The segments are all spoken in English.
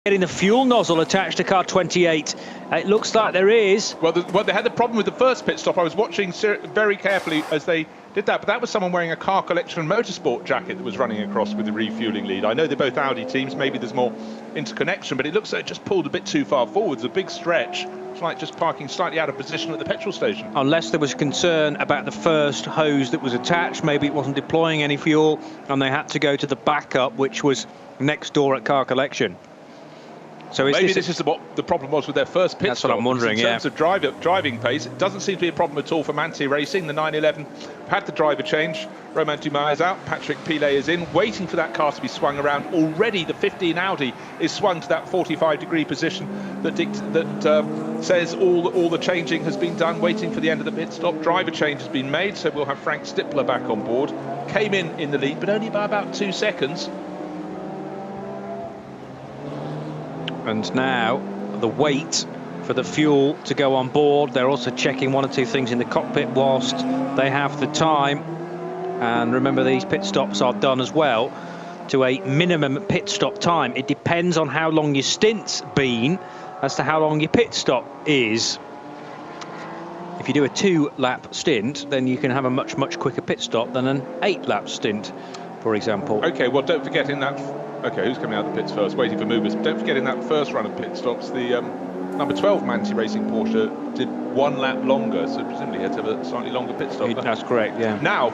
Getting the fuel nozzle attached to car 28. It looks like there is. Well, they had the problem with the first pit stop. I was watching very carefully as they did that, but that was someone wearing a car collection motorsport jacket that was running across with the refueling lead. I know they're both Audi teams, maybe there's more interconnection, but it looks like it just pulled a bit too far forwards, a big stretch. It's like just parking slightly out of position at the petrol station. Unless there was concern about the first hose that was attached, maybe it wasn't deploying any fuel, and they had to go to the backup, which was next door at car collection. So maybe this is what the problem was with their first pit stop. That's what I'm wondering, in terms of driving pace, it doesn't seem to be a problem at all for Manthey Racing. The 911 had the driver change. Romain Dumas is out, Patrick Pilet is in, waiting for that car to be swung around. Already the 15 Audi is swung to that 45-degree position that says all the changing has been done, waiting for the end of the pit stop. Driver change has been made, so we'll have Frank Stippler back on board. Came in the lead, but only by about 2 seconds. And now the wait for the fuel to go on board. They're also checking one or two things in the cockpit whilst they have the time. And remember, these pit stops are done as well to a minimum pit stop time. It depends on how long your stint's been as to how long your pit stop is. If you do a 2-lap stint, then you can have a much quicker pit stop than an 8-lap stint, for example. Okay, well, don't forget in that... Okay, who's coming out of the pits first? Waiting for movers. Don't forget in that first run of pit stops, the number 12 Manthey Racing Porsche did 1 lap longer, so presumably he had to have a slightly longer pit stop. That's correct, yeah. Now,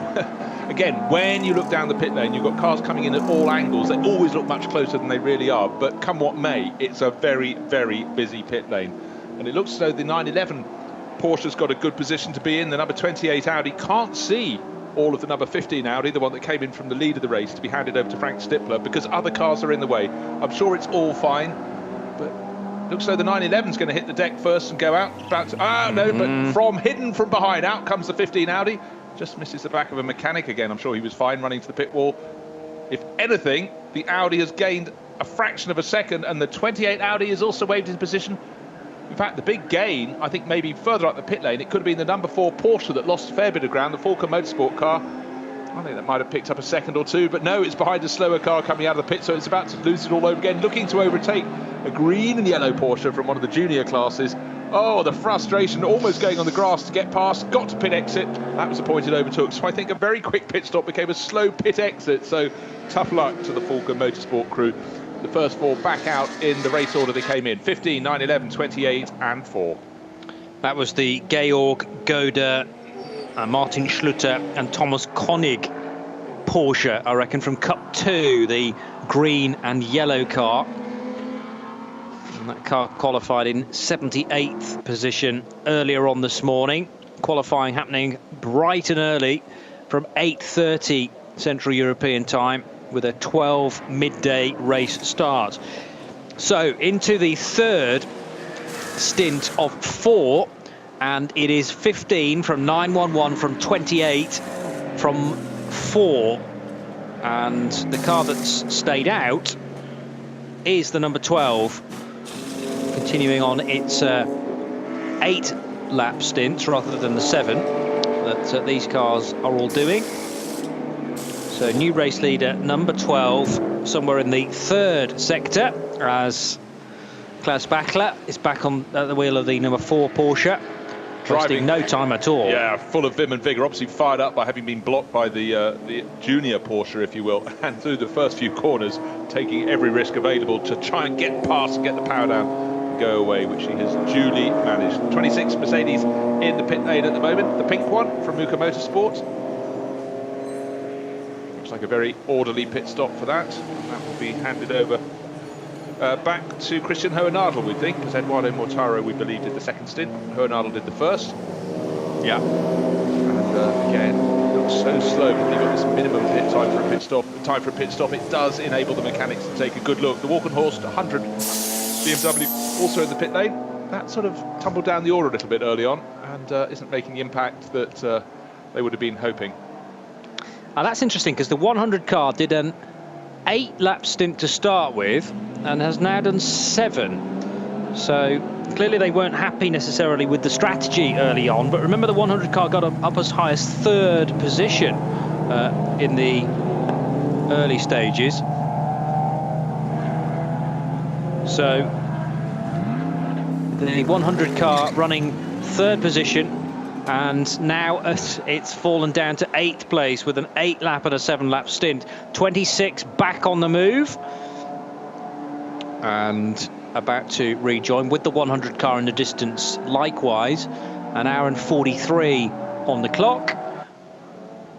again, when you look down the pit lane, you've got cars coming in at all angles. They always look much closer than they really are, but come what may, it's a very busy pit lane. And it looks as though the 911 Porsche's got a good position to be in. The number 28 Audi can't see all of the number 15 Audi, the one that came in from the lead of the race, to be handed over to Frank Stippler because other cars are in the way. I'm sure it's all fine, but looks though the 911's going to hit the deck first and go out. But hidden from behind, out comes the 15 Audi. Just misses the back of a mechanic again. I'm sure he was fine running to the pit wall. If anything, the Audi has gained a fraction of a second, and the 28 Audi is also waved into position. In fact, the big gain, I think maybe further up the pit lane, it could have been the number 4 Porsche that lost a fair bit of ground, the Falcon Motorsport car. I think that might have picked up a second or two, but no, it's behind a slower car coming out of the pit, so it's about to lose it all over again, looking to overtake a green and yellow Porsche from one of the junior classes. Oh, the frustration, almost going on the grass to get past, got to pit exit. That was the point it overtook, so I think a very quick pit stop became a slow pit exit, so tough luck to the Falcon Motorsport crew. The first 4 back out in the race order they came in: 15, 9, 11, 28 and 4. That was the Georg Goder, Martin Schluter and Thomas Koenig Porsche, I reckon, from Cup 2, the green and yellow car. And that car qualified in 78th position earlier on this morning. Qualifying happening bright and early from 8:30 Central European time, with a 12 midday race start. So into the third stint of 4, and it is 15 from 911 from 28 from 4, and the car that's stayed out is the number 12, continuing on its 8-lap stints rather than the 7 that these cars are all doing. So new race leader number 12, somewhere in the 3rd sector, as Klaus Bachler is back on the wheel of the number 4 Porsche, wasting no time at all. Yeah, full of vim and vigour, obviously fired up by having been blocked by the junior Porsche, if you will, and through the first few corners, taking every risk available to try and get past and get the power down and go away, which he has duly managed. 26 Mercedes in the pit lane at the moment, the pink one from Muka Motorsport. Like a very orderly pit stop for that. That will be handed over back to Christian Hohenadel, we think, because Eduardo Mortaro, we believe, did the second stint. Hohenadel did the first. Yeah. And again, looks so slow, but they've got this minimum pit time for a pit stop. It does enable the mechanics to take a good look. The Walkenhorst 100 BMW also in the pit lane. That sort of tumbled down the order a little bit early on, and isn't making the impact that they would have been hoping. Now that's interesting, because the 100 car did an 8-lap stint to start with and has now done 7. So clearly they weren't happy necessarily with the strategy early on, but remember the 100 car got up as high as 3rd position in the early stages. So the 100 car running third position, and now it's fallen down to 8th place with an 8-lap and a 7-lap stint. 26 back on the move and about to rejoin with the 100 car in the distance. Likewise, an hour and 43 on the clock,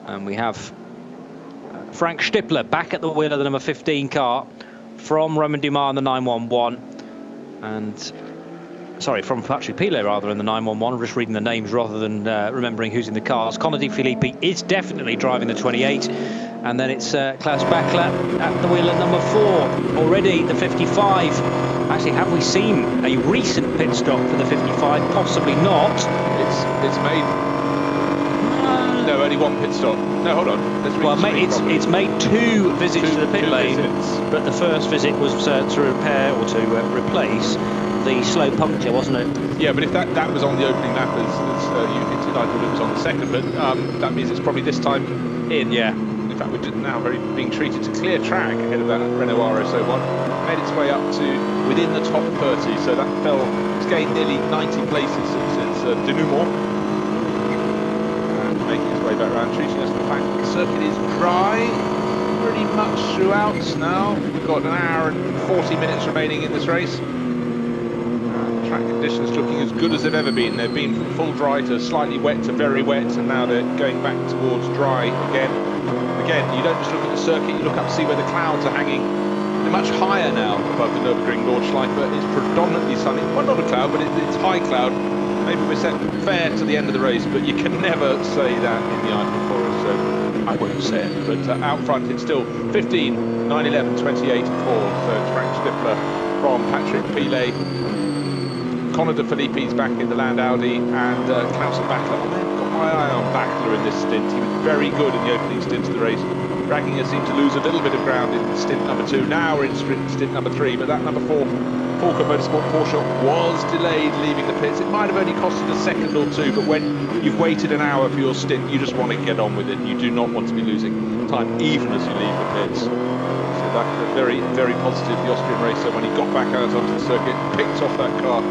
and we have Frank Stippler back at the wheel of the number 15 car from Romain Dumas in the 911, and sorry, from Patrick Pilet rather in the 911. I'm just reading the names rather than remembering who's in the cars. Connor De Filippi is definitely driving the 28, and then it's Klaus Bachler at the wheel at number 4. Already the 55. Actually, have we seen a recent pit stop for the 55? Possibly not. It's made. No, only one pit stop. No, hold on. Well, it's made 2 visits to the pit lane, but the first visit was to repair or to replace the slow puncture, wasn't it? Yeah, but if that was on the opening lap, as you hinted, I thought it was on the second, but that means it's probably this time in. Yeah. In fact, we're now being treated to clear track ahead of that Renault RS01. Made its way up to within the top 30, so that it's gained nearly 90 places since its denouement. And making its way back around, treating us to the fact that the circuit is dry pretty much throughout now. We've got an hour and 40 minutes remaining in this race. Track conditions looking as good as they've ever been. They've been from full dry to slightly wet to very wet, and now they're going back towards dry again. Again, you don't just look at the circuit, you look up to see where the clouds are hanging. They're much higher now above the Nürburgring Nordschleife. It's predominantly sunny. Well, not a cloud, but it's high cloud. Maybe we're set fair to the end of the race, but you can never say that in the Eiffel Forest, so I won't say it. But out front, it's still 15, 9, 11, 28 and 4. So it's Frank Stippler from Patrick Pilet. Connor De Filippi's back in the Land Audi, and Klaus Bachler. I've got my eye on Bachler in this stint. He was very good in the opening stint of the race. Ragginger seemed to lose a little bit of ground in stint number 2. Now we're in stint number 3, but that number 4 Falco Motorsport Porsche was delayed leaving the pits. It might have only costed a second or 2, but when you've waited an hour for your stint, you just want to get on with it. You do not want to be losing time, even as you leave the pits. So that was very, very positive. The Austrian racer, when he got back out onto the circuit, picked off that car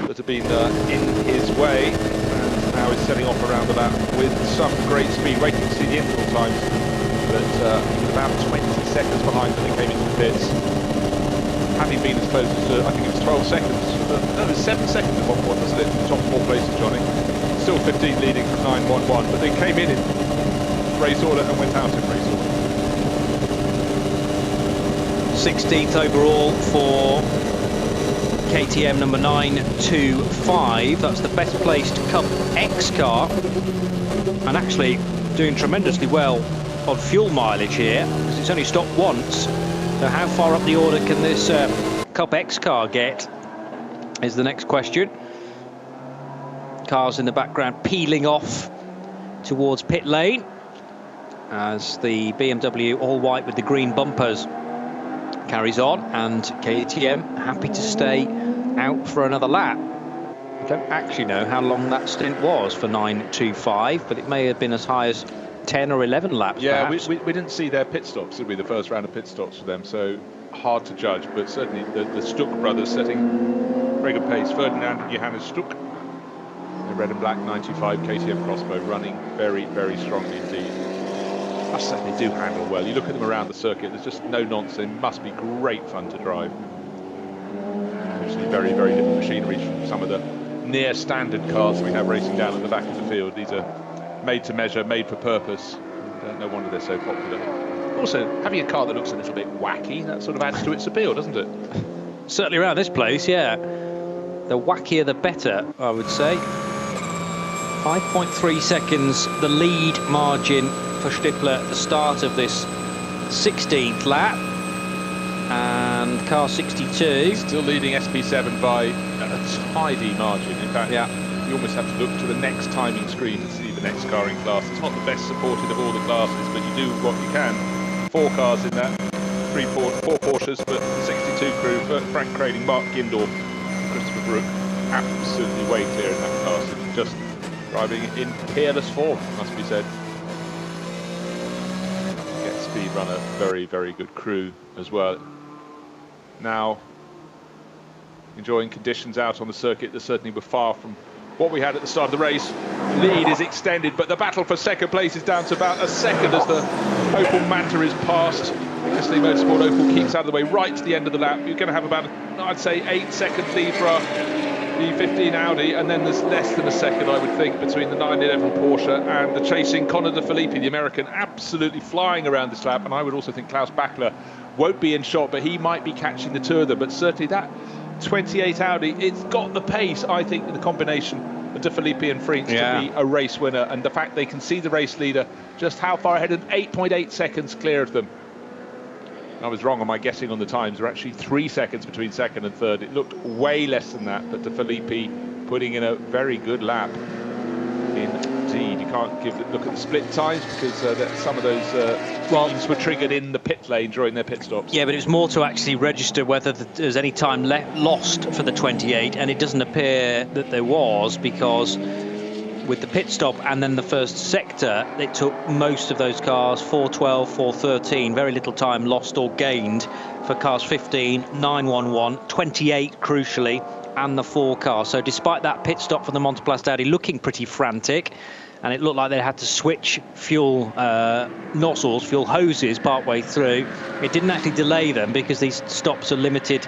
that had been in his way, and now is setting off around the lap with some great speed, waiting to see the interval times, but about 20 seconds behind when he came into the pits, having been as close as I think it was 12 seconds, no, it was 7 seconds at one point, wasn't it? Top 4 places, Johnny. Still 15 leading from 911, but they came in race order and went out in race order. 16th overall for KTM number 925. That's the best placed Cup X car, and actually doing tremendously well on fuel mileage here, because it's only stopped once. So how far up the order can this Cup X car get is the next question. Cars in the background peeling off towards pit lane as the BMW all white with the green bumpers carries on, and KTM happy to stay out for another lap. I don't actually know how long that stint was for 925, but it may have been as high as 10 or 11 laps. Yeah, we didn't see their pit stops, did we? The first round of pit stops for them, so hard to judge, but certainly the Stuck brothers setting very good pace. Ferdinand and Johannes Stuck, the red and black 925 KTM Crossbow, running very, very strongly indeed. I must say they do handle well. You look at them around the circuit, there's just no nonsense. They must be great fun to drive. Actually, very, very different machinery from some of the near standard cars we have racing down at the back of the field. These are made to measure, made for purpose. And, no wonder they're so popular. Also, having a car that looks a little bit wacky, that sort of adds to its appeal, doesn't it? Certainly around this place, yeah. The wackier the better, I would say. 5.3 seconds, the lead margin for Stippler at the start of this 16th lap. And car 62. Still leading SP7 by a tidy margin. In fact, yeah, you almost have to look to the next timing screen to see the next car in class. It's not the best supported of all the classes, but you do what you can. 4 cars in that, 4 Porsches, but the 62 crew, Frank Crading, Mark Gindor, Christopher Brook, absolutely way clear in that class. Just driving in peerless form, must be said. Get speed runner, very, very good crew as well. Now, enjoying conditions out on the circuit that certainly were far from what we had at the start of the race. Lead is extended, but the battle for second place is down to about a second as the Opel Manta is passed. Gasly Motorsport Opel keeps out of the way right to the end of the lap. You're going to have about, I'd say, 8-second lead for our E15 Audi, and then there's less than a second, I would think, between the 911 Porsche and the chasing Connor De Phillippi, the American, absolutely flying around this lap. And I would also think Klaus Bachler won't be in shot, but he might be catching the two of them. But certainly that 28 Audi, it's got the pace, I think, in the combination of De Phillippi and Friens to be a race winner. And the fact they can see the race leader just how far ahead, and 8.8 seconds clear of them. I was wrong on my guessing on the times. There are actually 3 seconds between second and third. It looked way less than that, but De Phillippi putting in a very good lap. Indeed, you can't look at the split times because some of those teams were triggered in the pit lane during their pit stops. Yeah, but it was more to actually register whether there's any time lost for the 28, and it doesn't appear that there was, because with the pit stop and then the first sector, it took most of those cars, 412, 413, very little time lost or gained for cars 15, 911, 28 crucially, and the 4 cars. So despite that pit stop for the Monoplast Audi looking pretty frantic, and it looked like they had to switch fuel nozzles, fuel hoses partway through, it didn't actually delay them because these stops are limited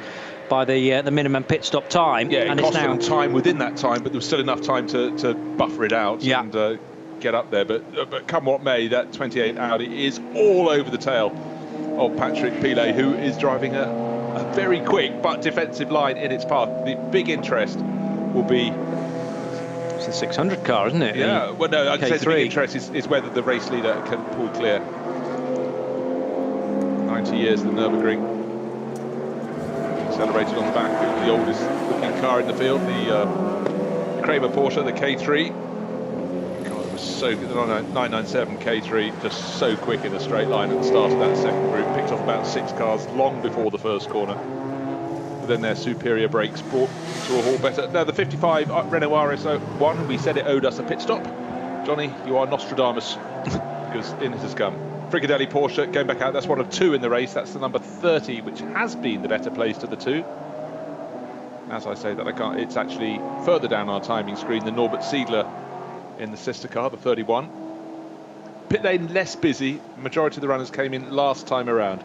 by the minimum pit stop time. Yeah, and it cost it's now them time within that time, but there was still enough time to buffer it out and get up there. But come what may, that 28 Audi is all over the tail of Patrick Pilet, who is driving a very quick but defensive line in its path. The big interest will be... It's a 600 car, isn't it? Yeah, well, no, I'd say the big interest is whether the race leader can pull clear. 90 years the Nürburgring. Accelerated on the back of the oldest looking car in the field, the Kramer Porsche, the K3. God, it was so good. The 997 K3, just so quick in a straight line at the start of that second group. Picked off about 6 cars long before the first corner. But then their superior brakes brought to a halt better. Now the 55 Renault RS1, we said it owed us a pit stop. Johnny, you are Nostradamus, because in it has come. Frigadelli Porsche going back out, that's one of 2 in the race. That's the number 30, which has been the better placed of the 2. As I say that, I can't, it's actually further down our timing screen than Norbert Siedler in the sister car, the 31. Pit lane less busy, majority of the runners came in last time around.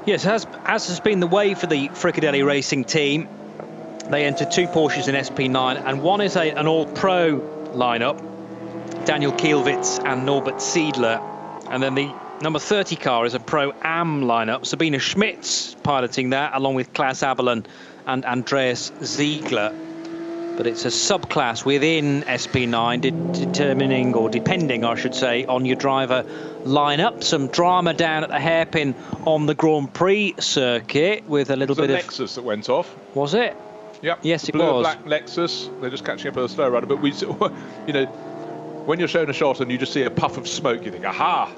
Yes, as has been the way for the Frigadelli racing team. They entered 2 Porsches in SP9, and one is an all-pro lineup. Daniel Kielwitz and Norbert Siedler, and then the number 30 car is a Pro-Am lineup. Sabina Schmitz piloting that, along with Klaas Abelen and Andreas Ziegler. But it's a subclass within SP9, determining, or depending, I should say, on your driver lineup. Some drama down at the hairpin on the Grand Prix circuit with a little bit of Lexus that went off. Was it? Yep. Yes, it Blue was. Black Lexus. They're just catching up with a slow runner, but we, you know, when you're shown a shot and you just see a puff of smoke, you think, aha!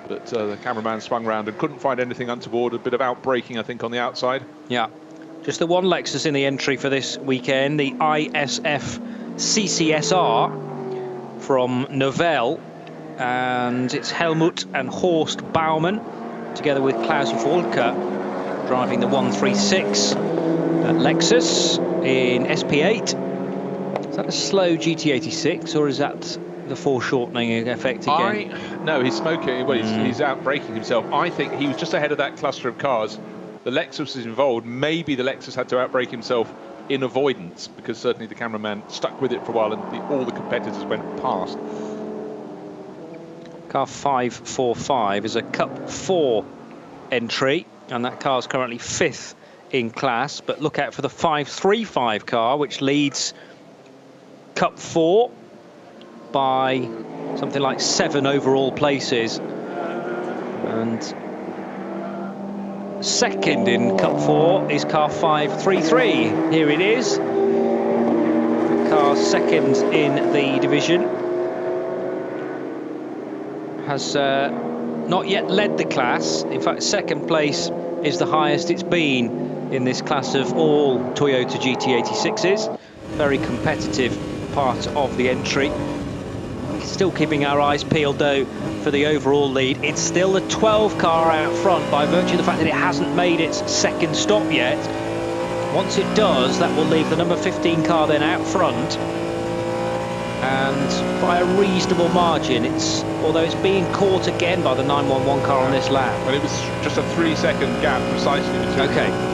But the cameraman swung round and couldn't find anything untoward. A bit of outbraking, I think, on the outside. Yeah. Just the one Lexus in the entry for this weekend, the ISF CCSR from Novell. And it's Helmut and Horst Baumann, together with Klaus Volker, driving the 136 Lexus in SP8. Is that a slow GT86, or is that the foreshortening effect again? No, he's smoking. Well, he's out braking himself. I think he was just ahead of that cluster of cars. The Lexus is involved. Maybe the Lexus had to outbrake himself in avoidance, because certainly the cameraman stuck with it for a while, and all the competitors went past. Car 545 is a Cup 4 entry, and that car's currently 5th in class. But look out for the 535 car, which leads Cup 4 by something like 7 overall places, and second in Cup 4 is car 533. Here it is, the car second in the division, has not yet led the class. In fact, second place is the highest it's been in this class of all Toyota GT86s. Very competitive part of the entry. Still keeping our eyes peeled, though, for the overall lead. It's still the 12 car out front by virtue of the fact that it hasn't made its second stop yet. Once it does, that will leave the number 15 car then out front. And by a reasonable margin, although it's being caught again by the 911 car on this lap. But it was just a 3-second gap precisely between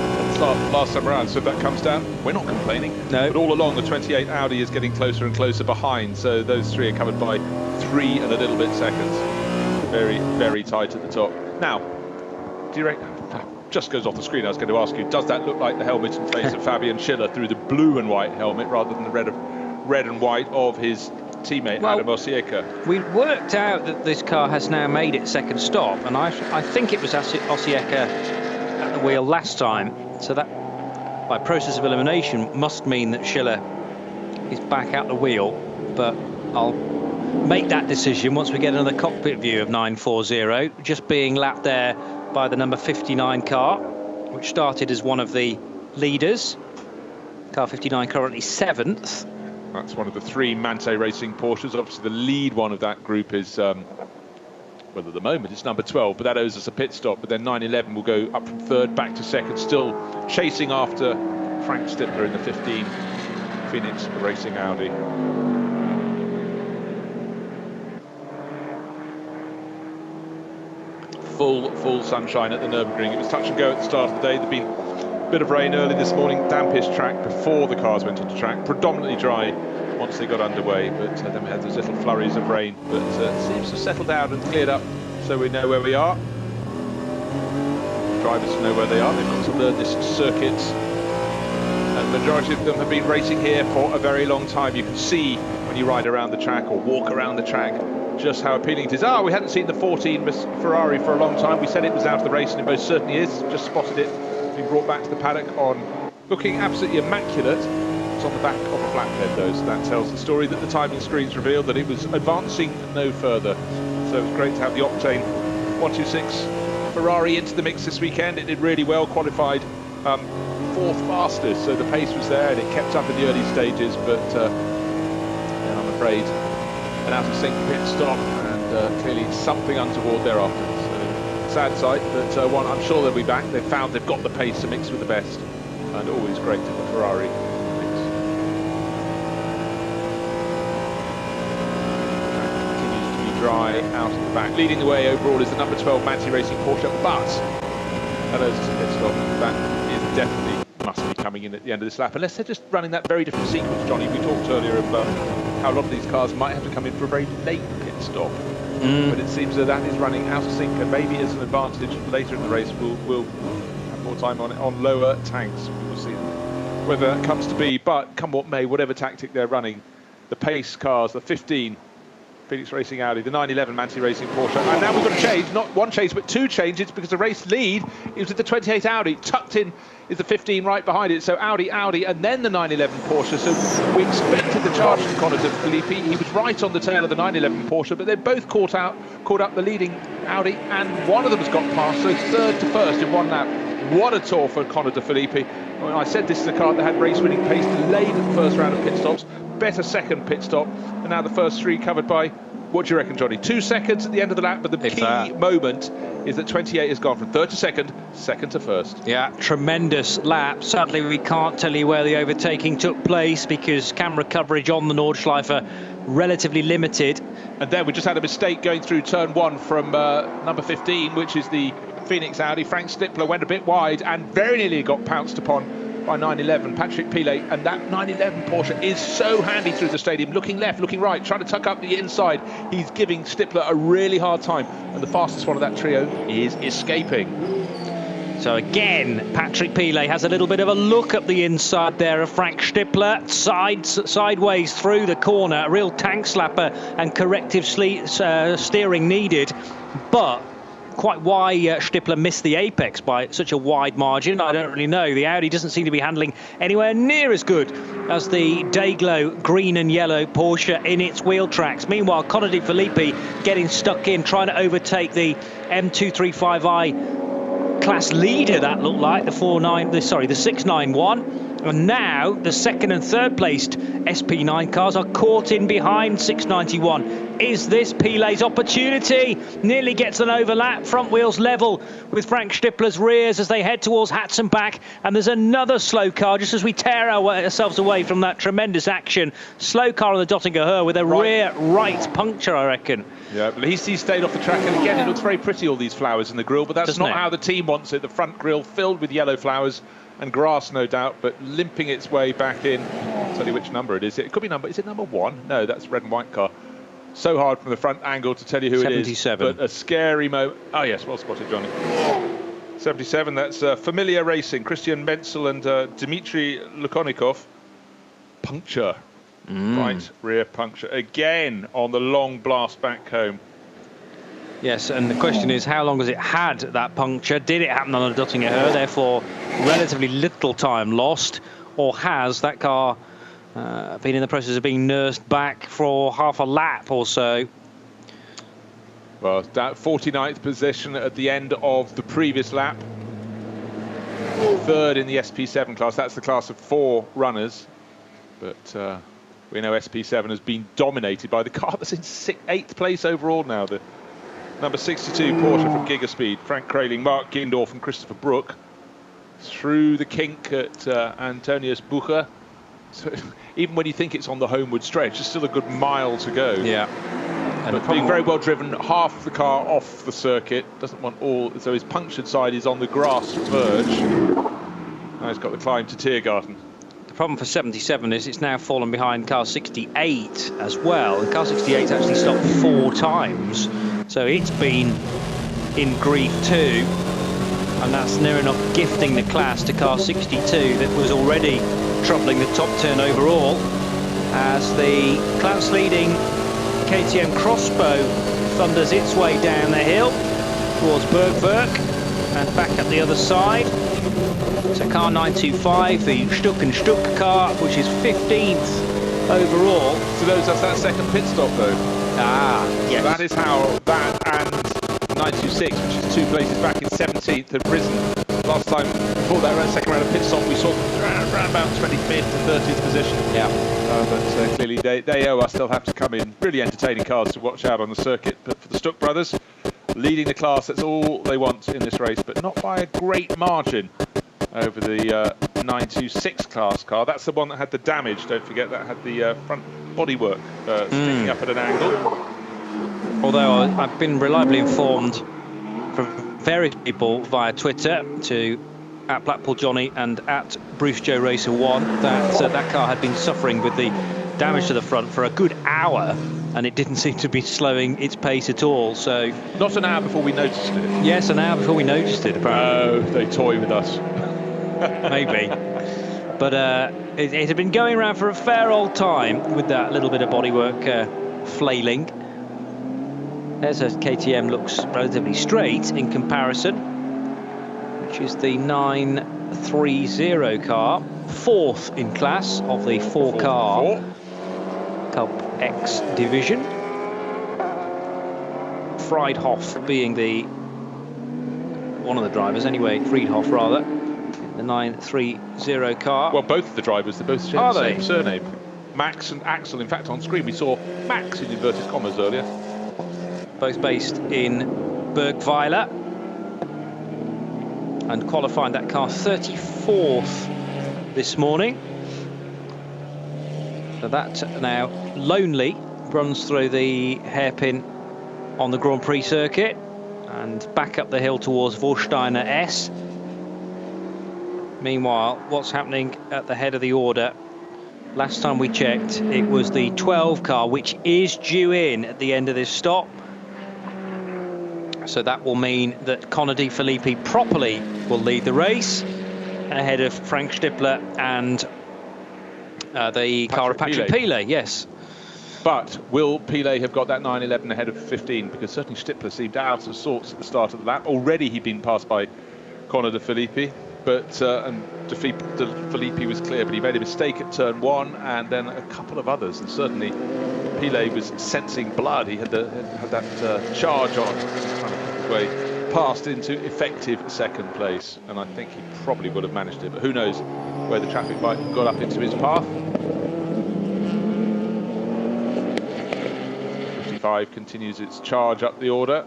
last time around. So if that comes down, we're not complaining. No. But all along, the 28 Audi is getting closer and closer behind. So those three are covered by 3 and a little bit seconds. Very, very tight at the top. Now, just goes off the screen. I was going to ask you, does that look like the helmet and face of Fabian Schiller through the blue and white helmet rather than the red and white of his teammate Adam Osieka? We worked out that this car has now made its second stop, and I think it was Osieka at the wheel last time, so that by process of elimination must mean that Schiller is back out the wheel, but I'll make that decision once we get another cockpit view of 940, just being lapped there by the number 59 car, which started as one of the leaders. Car 59 currently 7th. That's one of the 3 Mante Racing Porsches. Obviously, the lead one of that group is, well, at the moment, it's number 12, but that owes us a pit stop. But then 911 will go up from 3rd back to 2nd, still chasing after Frank Stippler in the 15 Phoenix Racing Audi. Full sunshine at the Nürburgring. It was touch and go at the start of the day. There'd been a bit of rain early this morning, dampish track before the cars went onto track, predominantly dry once they got underway, but then we had those little flurries of rain, but it seems to have settled down and cleared up, so we know where we are. Drivers know where they are. They've got to learn this circuit, and the majority of them have been racing here for a very long time. You can see when you ride around the track or walk around the track just how appealing it is. We hadn't seen the 14 Ferrari for a long time. We said it was out of the race, and it most certainly is. Just spotted it. Been brought back to the paddock on looking absolutely immaculate. It's on the back of a flatbed though, so that tells the story that the timing screens revealed that it was advancing no further. So it was great to have the Octane 126 Ferrari into the mix this weekend. It did really well, qualified 4th fastest, so the pace was there and it kept up in the early stages, but I'm afraid an out of sync pit stop and clearly something untoward thereafter. Sad sight, but one I'm sure they'll be back. They've got the pace to mix with the best, and always great to have a Ferrari mix. Continues to be dry out of the back. Leading the way overall is the number 12 Mante Racing Porsche, but hello's a pit stop. That is definitely must be coming in at the end of this lap, unless they're just running that very different sequence, Johnny. We talked earlier about how a lot of these cars might have to come in for a very late pit stop. But it seems that is running out of sync, and maybe as an advantage later in the race we'll have more time on lower tanks. We will see whether that comes to be, but come what may, whatever tactic they're running, the pace cars, the 15 Phoenix Racing Audi, the 911 Mante Racing Porsche, and now we've got a change, not one change but 2 changes, because the race lead is with the 28 Audi. Tucked in is the 15 right behind it, so Audi, and then the 911 Porsche. So we expected the charge from Conor de Filippi. He was right on the tail of the 911 Porsche, but they both caught up the leading Audi, and one of them has got past, so 3rd to 1st in 1 lap. What a tour for Conor de Filippi. I said this is a car that had race-winning pace, delayed at the first round of pit stops, better second pit stop, and now the first 3 covered by, what do you reckon, Johnny? 2 seconds at the end of the lap, but the key moment is that 28 has gone from 3rd to 2nd, 2nd to 1st. Yeah, tremendous lap. Sadly, we can't tell you where the overtaking took place because camera coverage on the Nordschleife relatively limited. And then we just had a mistake going through turn 1 from number 15, which is the Phoenix Audi. Frank Stippler went a bit wide and very nearly got pounced upon by 911 Patrick Pilet, and that 911 Porsche is so handy through the stadium, looking left, looking right, trying to tuck up the inside. He's giving Stippler a really hard time, and the fastest one of that trio is escaping. So again, Patrick Pilet has a little bit of a look at the inside there of Frank Stippler, sideways through the corner, a real tank slapper and corrective steering needed, but quite why Stippler missed the apex by such a wide margin, I don't really know. The Audi doesn't seem to be handling anywhere near as good as the Dayglow green and yellow Porsche in its wheel tracks. Meanwhile, Conor de Filippi getting stuck in, trying to overtake the M235i class leader, that looked like, the 691. And now the 2nd and 3rd placed SP9 cars are caught in behind 691 is this Pilet's opportunity? Nearly gets an overlap. Front wheels level with Frank Stippler's rears as they head towards Hatzenbach. And there's another slow car just as we tear ourselves away from that tremendous action. Slow car on the Dottinger Höhe with a rear right puncture, I reckon. Yeah, but he stayed off the track, and again, it looks very pretty, all these flowers in the grille, but that's not how the team wants it. The front grille filled with yellow flowers and grass, no doubt, but limping its way back in. I'll tell you which number it is. It could be is it number 1? No, that's red and white car. So hard from the front angle to tell you who 77. It is. But a scary moment. Oh, yes, well spotted, Johnny. 77, that's Familiar Racing. Christian Menzel and Dmitry Lukonikov. Puncture. Right rear puncture again on the long blast back home. Yes, and the question is, how long has it had that puncture? Did it happen on a Dottinger Höhe, therefore relatively little time lost, or has that car been in the process of being nursed back for half a lap or so? Well, that 49th position at the end of the previous lap. Third in the SP7 class. That's the class of 4 runners, but we know SP7 has been dominated by the car that's in 8th place overall now. The number 62 Porsche from Gigaspeed. Frank Kraling, Mark Gindorf and Christopher Brook. Through the kink at Antonius Bucher. So even when you think it's on the homeward stretch, there's still a good mile to go. Yeah. But being very well driven, half the car off the circuit. Doesn't want all, so his punctured side is on the grass verge. Now he's got the climb to Tiergarten. Problem for 77 is it's now fallen behind car 68 as well. And car 68 actually stopped 4 times, so it's been in grief too, and that's near enough gifting the class to car 62 that was already troubling the top 10 overall, as the class leading KTM Crossbow thunders its way down the hill towards Bergwerk and back up the other side. So car 925, the Stuck and Stuck car, which is 15th overall. So that's that second pit stop though. Ah, yes. So that is how that and 926, which is 2 places back in 17th, have risen. Last time, before that second round of pit stop, we saw them around about 25th to 30th position. Yeah. But clearly they owe us. They'll have to come in. Really entertaining cars to watch out on the circuit. But for the Stuck brothers, leading the class, that's all they want in this race, but not by a great margin over the 926 class car. That's the one that had the damage, don't forget, that had the front bodywork sticking up at an angle. Although I've been reliably informed from various people via Twitter to at Blackpool Johnny and at Bruce Joe Racer 1 that that car had been suffering with the damage to the front for a good hour, and it didn't seem to be slowing its pace at all. So not an hour before we noticed it. Yes, an hour before we noticed it, apparently. Oh, they toy with us. Maybe. But it had been going around for a fair old time with that little bit of bodywork flailing. There's a KTM, looks relatively straight in comparison, which is the 930 car, 4th in class of the 4-car Cup X division. Friedhoff being one of the drivers, anyway, Friedhoff rather, the 930 car. Well, both of the drivers, they both share the same surname. Max and Axel. In fact, on screen we saw Max in inverted commas earlier. Both based in Bergweiler, and qualifying that car 34th this morning. So that now Lonely runs through the hairpin on the Grand Prix circuit and back up the hill towards Vorsteiner S. Meanwhile, what's happening at the head of the order? Last time we checked, it was the 12 car, which is due in at the end of this stop. So that will mean that Connor De Filippi properly will lead the race ahead of Frank Stippler and the car of Patrick Pilet, yes. But will Pilet have got that 911 ahead of 15? Because certainly Stippler seemed out of sorts at the start of the lap. Already he'd been passed by Connor De Filippi, but and De Filippi was clear, but he made a mistake at turn 1 and then a couple of others. And certainly Pilet was sensing blood. He had that charge on, trying to pick his way past into effective second place. And I think he probably would have managed it, but who knows where the traffic might have got up into his path. DB5 continues its charge up the order.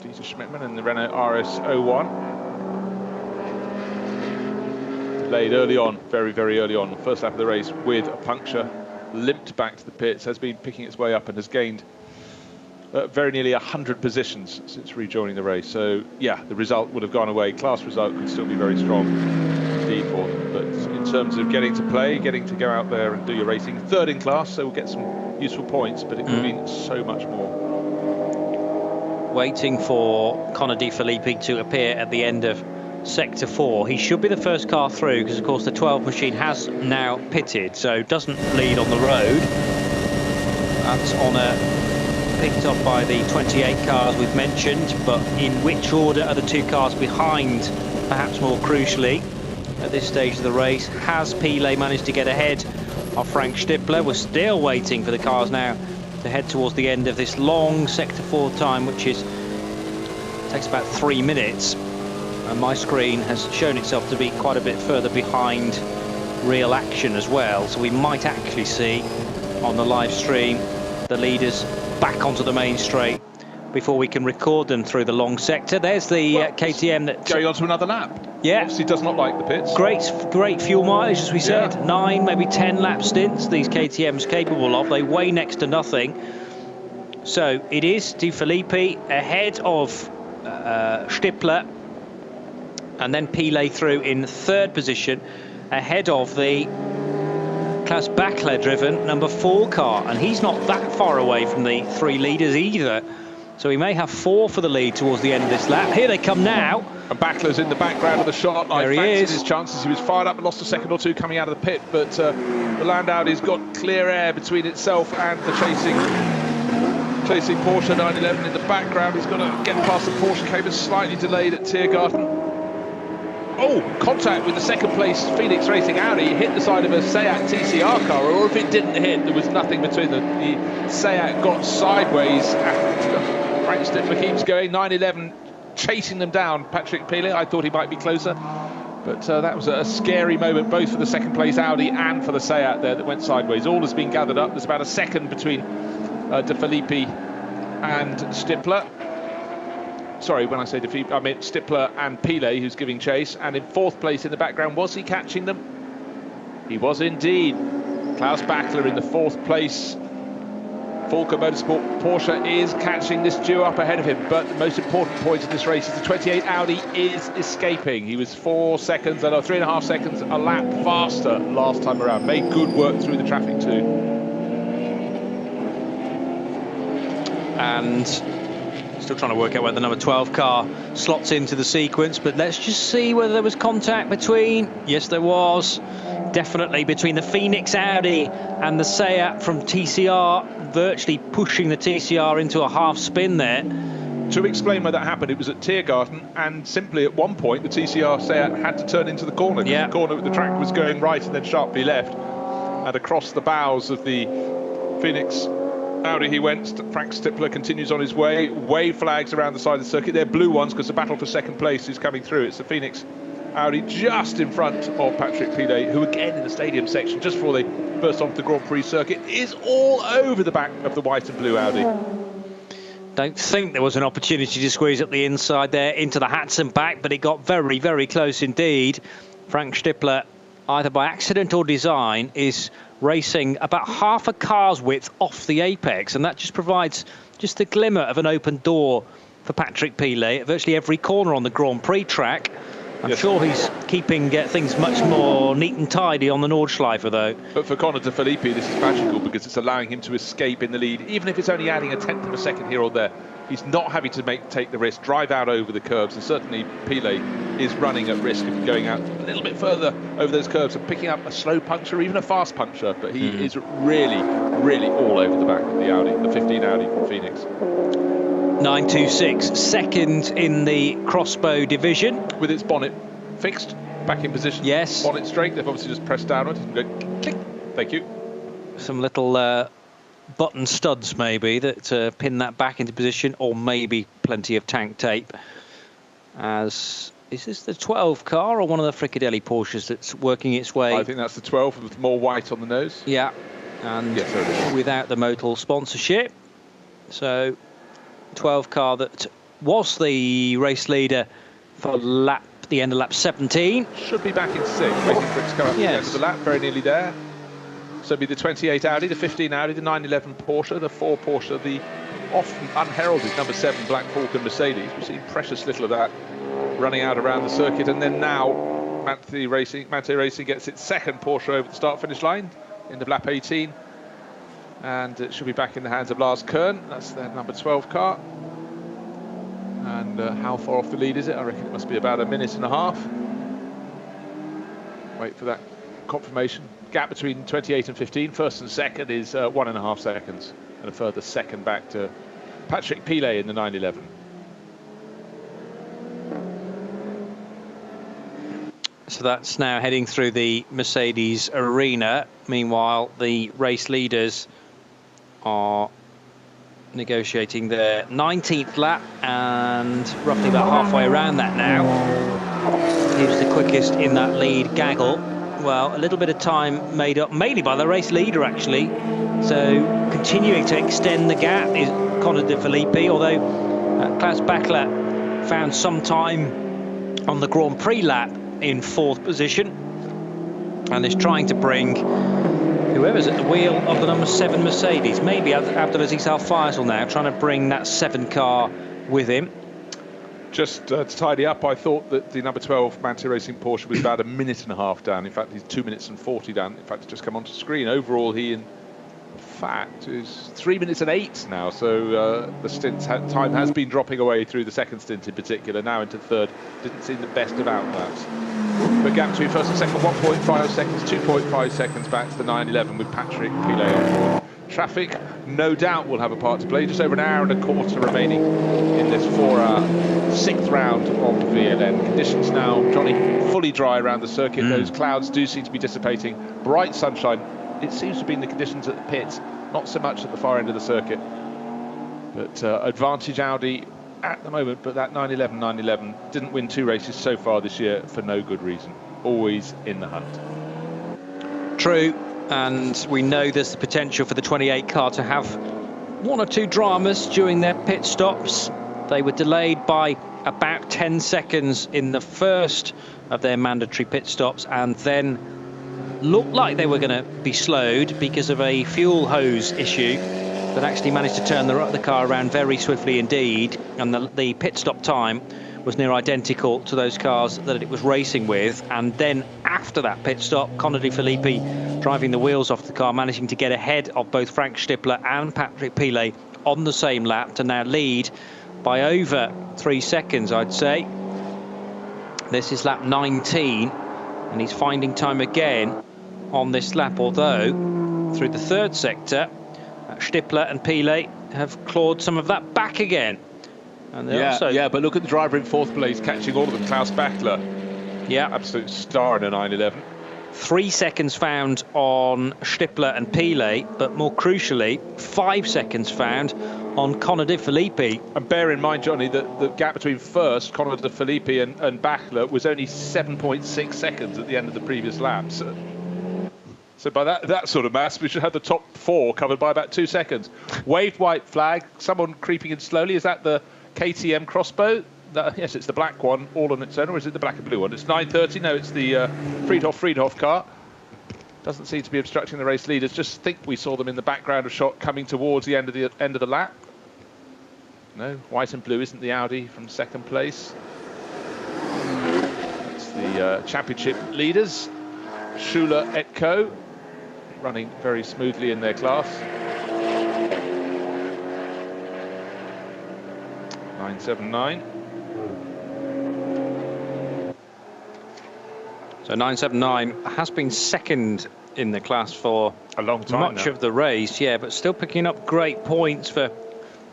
Dieter Schmidtmann and the Renault RS01. Delayed early on, very, very early on, first lap of the race with a puncture, limped back to the pits, has been picking its way up and has gained very nearly 100 positions since rejoining the race. So yeah, the result would have gone away. Class result could still be very strong indeed for them. But in terms of getting to play, getting to go out there and do your racing, third in class, so we'll get some useful points, but it could have been so much more. Waiting for Conor De Filippi to appear at the end of Sector 4. He should be the first car through because, of course, the 12 machine has now pitted, so doesn't lead on the road. That's Honor picked up by the 28 cars we've mentioned, but in which order are the two cars behind, perhaps more crucially, at this stage of the race? Has Pilet managed to get ahead of Frank Stippler? We're still waiting for the cars now to head towards the end of this long Sector 4 time, which takes about 3 minutes. And my screen has shown itself to be quite a bit further behind real action as well. So we might actually see on the live stream the leaders back onto the main straight before we can record them through the long sector. There's the KTM that going on to another lap. Yeah, obviously does not like the pits. Great fuel mileage, as we said. 9, maybe 10 lap stints these KTMs capable of. They weigh next to nothing. So it is De Filippi ahead of Stippler, and then Pilet through in third position ahead of the Klaus Bachler driven number 4 car, and he's not that far away from the 3 leaders either. So he may have 4 for the lead towards the end of this lap. Here they come now. And Bachler's in the background of the shot. There he is. His chances. He was fired up and lost a second or two coming out of the pit, but the Land Audi's got clear air between itself and the chasing Porsche 911 in the background. He's got to get past the Porsche Cayman, slightly delayed at Tiergarten. Oh, contact with the second place Phoenix Racing Audi. Hit the side of a Seat TCR car, or if it didn't hit, there was nothing between them. The Seat got sideways and Frank Stippler keeps going. 911 chasing them down. Patrick Pilet, I thought he might be closer, but that was a scary moment both for the second place Audi and for the Seat there that went sideways. All has been gathered up. There's about a second between De Filippi and Stippler. Sorry, when I say De Filippi, I meant Stippler and Pilet, who's giving chase. And in fourth place in the background, was he catching them? He was indeed. Klaus Bachler in the fourth place. Volker Motorsport Porsche is catching this duo up ahead of him, but the most important point in this race is the 28 Audi is escaping. He was 4 seconds, 3.5 seconds a lap faster last time around. Made good work through the traffic too. And still trying to work out where the number 12 car slots into the sequence, but let's just see whether there was contact between. Yes, there was. Definitely between the Phoenix Audi and the Seat from TCR, virtually pushing the TCR into a half spin there. To explain where that happened, it was at Tiergarten, and simply at one point the TCR Seat had to turn into the corner. Yeah. The corner, the track was going right and then sharply left, and across the bows of the Phoenix Audi he went. Frank Stippler continues on his way. Wave flags around the side of the circuit. They're blue ones because the battle for second place is coming through. It's the Phoenix Audi just in front of Patrick Pilet, who again in the stadium section, just before they burst onto the Grand Prix circuit, is all over the back of the white and blue Audi. Don't think there was an opportunity to squeeze up the inside there into the Hatson back, but it got very, very close indeed. Frank Stippler, either by accident or design, is racing about half a car's width off the apex, and that just provides just the glimmer of an open door for Patrick Pilet at virtually every corner on the Grand Prix track. I'm sure he's keeping things much more neat and tidy on the Nordschleife, though. But for Conor De Filippi, this is magical because it's allowing him to escape in the lead, even if it's only adding a tenth of a second here or there. He's not having to take the risk, drive out over the curbs, and certainly Pilet is running at risk of going out a little bit further over those curbs and picking up a slow puncture, even a fast puncture. But he is really, really all over the back of the Audi, the 15 Audi from Phoenix. 926, second in the crossbow division. With its bonnet fixed, back in position. Yes. Bonnet straight, they've obviously just pressed downward and go click. Thank you. Some little button studs maybe that pin that back into position, or maybe plenty of tank tape. Is this the 12 car or one of the Fricadelli Porsches that's working its way? I think that's the 12 with more white on the nose. Yeah, and yes, without the Motul sponsorship. So 12 car that was the race leader for the end of lap 17. Should be back in 6th, waiting for it to come up at the end of the lap, very nearly there. So it'll be the 28 Audi, the 15 Audi, the 911 Porsche, the 4 Porsche, the often unheralded number 7 Black Falcon Mercedes. We've seen precious little of that running out around the circuit, and then now Manthey Racing gets its 2nd Porsche over the start-finish line, end of lap 18, and it should be back in the hands of Lars Kern. That's their number 12 car. And how far off the lead is it? I reckon it must be about a minute and a half. Wait for that confirmation. Gap between 28 and 15, first and second, is 1.5 seconds, and a further second back to Patrick Pilet in the 911. So that's now heading through the Mercedes arena. Meanwhile, the race leaders are negotiating their 19th lap, and roughly about halfway around that now. Who's the quickest in that lead gaggle? Well, a little bit of time made up mainly by the race leader, actually. So continuing to extend the gap is Connor De Filippi, although Klaus Bachler found some time on the Grand Prix lap in 4th position and is trying to bring whoever's at the wheel of the number 7 Mercedes, maybe Abdulaziz Al Faisal now, trying to bring that 7 car with him. Just to tidy up, I thought that the number 12 Manthey Racing Porsche was about a minute and a half down. In fact, he's 2 minutes and 40 down. In fact, it's just come onto screen. Overall, he in fact is 3 minutes and 8 now. So the stint time has been dropping away through the 2nd stint in particular. Now into 3rd. Didn't seem the best of outlaps. But gap between 1st and 2nd, 1.5 seconds, 2.5 seconds back to the 911 with Patrick Pilet on board. Traffic, no doubt, will have a part to play. Just over an hour and a quarter remaining in this 4-hour 6th round of the VLN. Conditions now, Johnny, fully dry around the circuit. Those clouds do seem to be dissipating. Bright sunshine. It seems to be in the conditions at the pits, not so much at the far end of the circuit. But advantage Audi at the moment, but that 911 didn't win 2 races so far this year for no good reason. Always in the hunt. True. And we know there's the potential for the 28 car to have 1 or 2 dramas during their pit stops. They were delayed by about 10 seconds in the first of their mandatory pit stops, and then looked like they were going to be slowed because of a fuel hose issue, but actually managed to turn the car around very swiftly indeed, and the pit stop time was near identical to those cars that it was racing with. And then after that pit stop, Connor De Filippi driving the wheels off the car, managing to get ahead of both Frank Stippler and Patrick Pilet on the same lap to now lead by over 3 seconds, I'd say. This is lap 19, and he's finding time again on this lap, although through the 3rd sector, Stippler and Pilet have clawed some of that back again. And but look at the driver in 4th place, catching all of them, Klaus Bachler. Yeah, absolute star in a 911. 3 seconds found on Stippler and Pilet, but more crucially, 5 seconds found on Connor De Filippi. And bear in mind, Johnny, that the gap between first Connor De Filippi and Bachler was only 7.6 seconds at the end of the previous lap. So by that sort of maths, we should have the top 4 covered by about 2 seconds. Waved white flag, someone creeping in slowly. Is that the KTM crossbow? Yes, it's the black one, all on its own, or is it the black and blue one? It's 9:30. No, it's the Friedhof car. Doesn't seem to be obstructing the race leaders. Just think we saw them in the background of shot coming towards the end of the lap. No, white and blue isn't the Audi from 2nd place. It's the championship leaders, Schuler Etco, running very smoothly in their class. 979. So 979 has been 2nd in the class for a long time much of the race, yeah, but still picking up great points for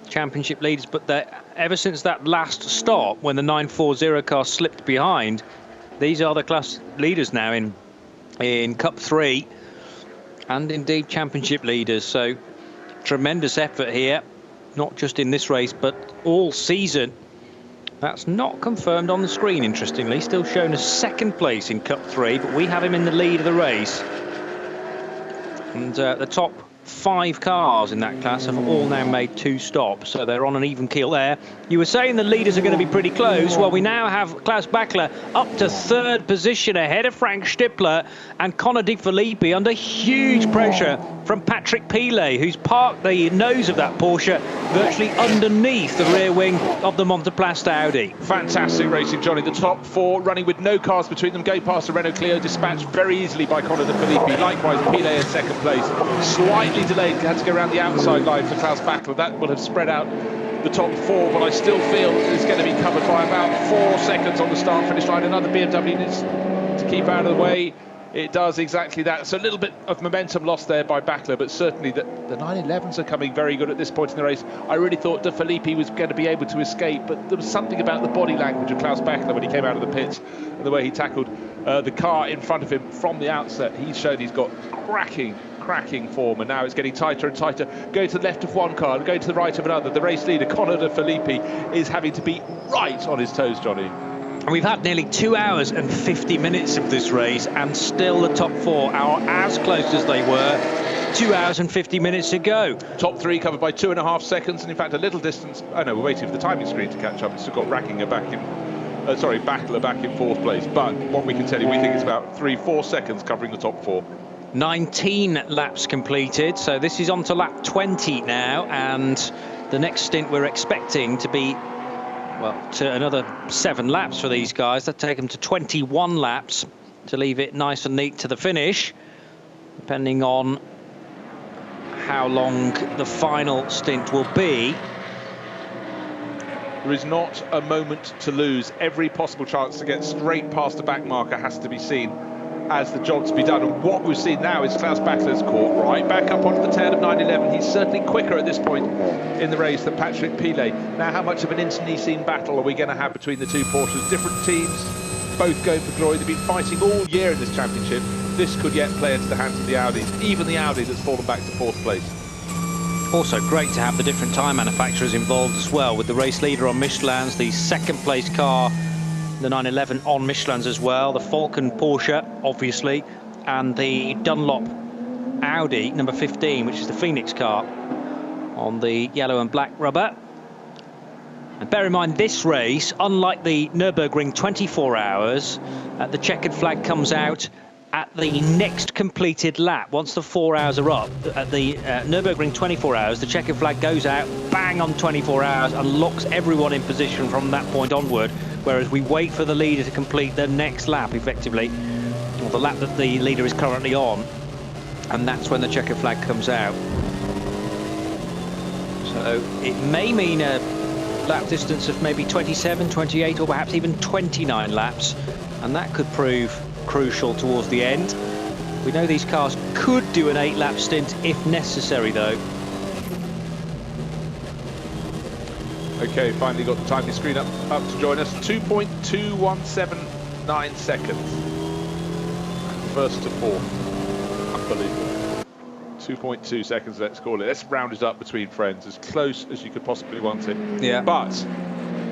championship leaders. But ever since that last stop, when the 940 car slipped behind, these are the class leaders now in Cup 3 and indeed championship leaders. So tremendous effort here, not just in this race but all season. That's not confirmed on the screen, interestingly. Still shown as 2nd place in Cup 3, but we have him in the lead of the race. And the top 5 cars in that class have all now made 2 stops, so they're on an even keel there. You were saying the leaders are going to be pretty close. Well, we now have Klaus Bachler up to 3rd position ahead of Frank Stippler and Conor De Filippi under huge pressure from Patrick Pilet, who's parked the nose of that Porsche virtually underneath the rear wing of the Monoplast Audi. Fantastic racing, Johnny. The top 4 running with no cars between them, go past the Renault Clio, dispatched very easily by Conor De Filippi. Likewise, Pilet in 2nd place. Slightly delayed, had to go around the outside line for Klaus Bachler. That will have spread out the top 4, but I still feel it's going to be covered by about 4 seconds on the start-finish line. Another BMW needs to keep out of the way. It does exactly that. So a little bit of momentum lost there by Bachler, but certainly the 911s are coming very good at this point in the race. I really thought De Filippi was going to be able to escape, but there was something about the body language of Klaus Bachler when he came out of the pits and the way he tackled the car in front of him from the outset. He showed he's got cracking form, and now it's getting tighter and tighter. Going to the left of one car and going to the right of another. The race leader, Conor De Filippi, is having to be right on his toes, Johnny. We've had nearly 2 hours and 50 minutes of this race, and still the top 4 are as close as they were 2 hours and 50 minutes ago. Top 3 covered by 2.5 seconds, and in fact a little distance. Oh no, we're waiting for the timing screen to catch up. It's still got Bachler back in 4th place. But what we can tell you, we think it's about 3-4 seconds covering the top 4. 19 laps completed, so this is on to lap 20 now, and the next stint we're expecting to be, well, to another 7 laps for these guys. That'll take them to 21 laps to leave it nice and neat to the finish, depending on how long the final stint will be. There is not a moment to lose. Every possible chance to get straight past the back marker has to be seen as the job to be done. And what we've seen now is Klaus Bachler's caught right back up onto the tail of 911. He's certainly quicker at this point in the race than Patrick Pilet. Now, how much of an internecine battle are we going to have between the 2 Porsches? Different teams, both going for glory. They've been fighting all year in this championship. This could yet play into the hands of the Audis, even the Audi that's fallen back to 4th place. Also great to have the different tyre manufacturers involved as well, with the race leader on Michelin's, the 2nd place car, the 911 on Michelin's as well, the Falcon Porsche, obviously, and the Dunlop Audi number 15, which is the Phoenix car, on the yellow and black rubber. And bear in mind, this race, unlike the Nürburgring 24 hours, the checkered flag comes out at the next completed lap. Once the 4 hours are up, at the Nürburgring 24 hours, the checkered flag goes out, bang on 24 hours, and locks everyone in position from that point onward, whereas we wait for the leader to complete the next lap, effectively, or the lap that the leader is currently on, and that's when the checkered flag comes out. So it may mean a lap distance of maybe 27, 28, or perhaps even 29 laps, and that could prove crucial towards the end. We know these cars could do an 8-lap stint if necessary, though. Okay, finally got the timing screen up to join us. 2.2179 seconds. First to 4th. Unbelievable. 2.2 seconds, let's call it. Let's round it up between friends, as close as you could possibly want it. Yeah. But a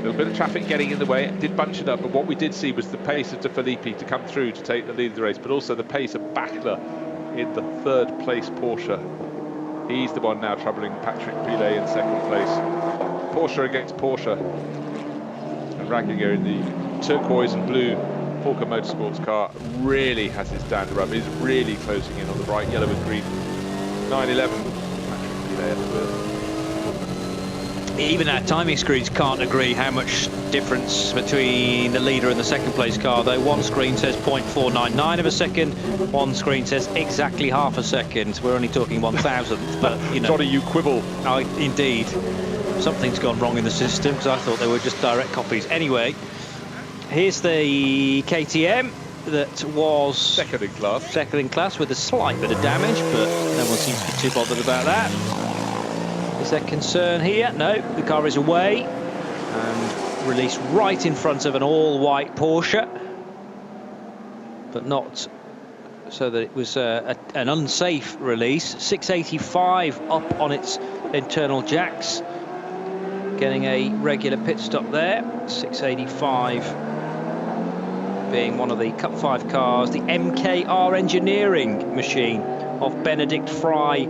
little bit of traffic getting in the way. It did bunch it up, but what we did see was the pace of De Filippi to come through to take the lead of the race, but also the pace of Bachler in the 3rd place Porsche. He's the one now troubling Patrick Pilet in 2nd place. Porsche against Porsche. And Ragginger in the turquoise and blue Falcon Motorsports car really has his dander up. He's really closing in on the bright yellow and green 911. Patrick Pilet at the wheel. Even our timing screens can't agree how much difference between the leader and the 2nd place car, though. One screen says 0.499 of a second, one screen says exactly half a second. We're only talking 1,000th, but you know. Johnny, you quibble. Oh, indeed. Something's gone wrong in the system, because I thought they were just direct copies. Anyway, here's the KTM that was second in class with a slight bit of damage, but no one seems to be too bothered about that. Is there concern here? No, the car is away and released right in front of an all-white Porsche, but not so that it was an unsafe release. 685 up on its internal jacks, getting a regular pit stop there. 685 being one of the Cup 5 cars, the MKR engineering machine of Benedict Fry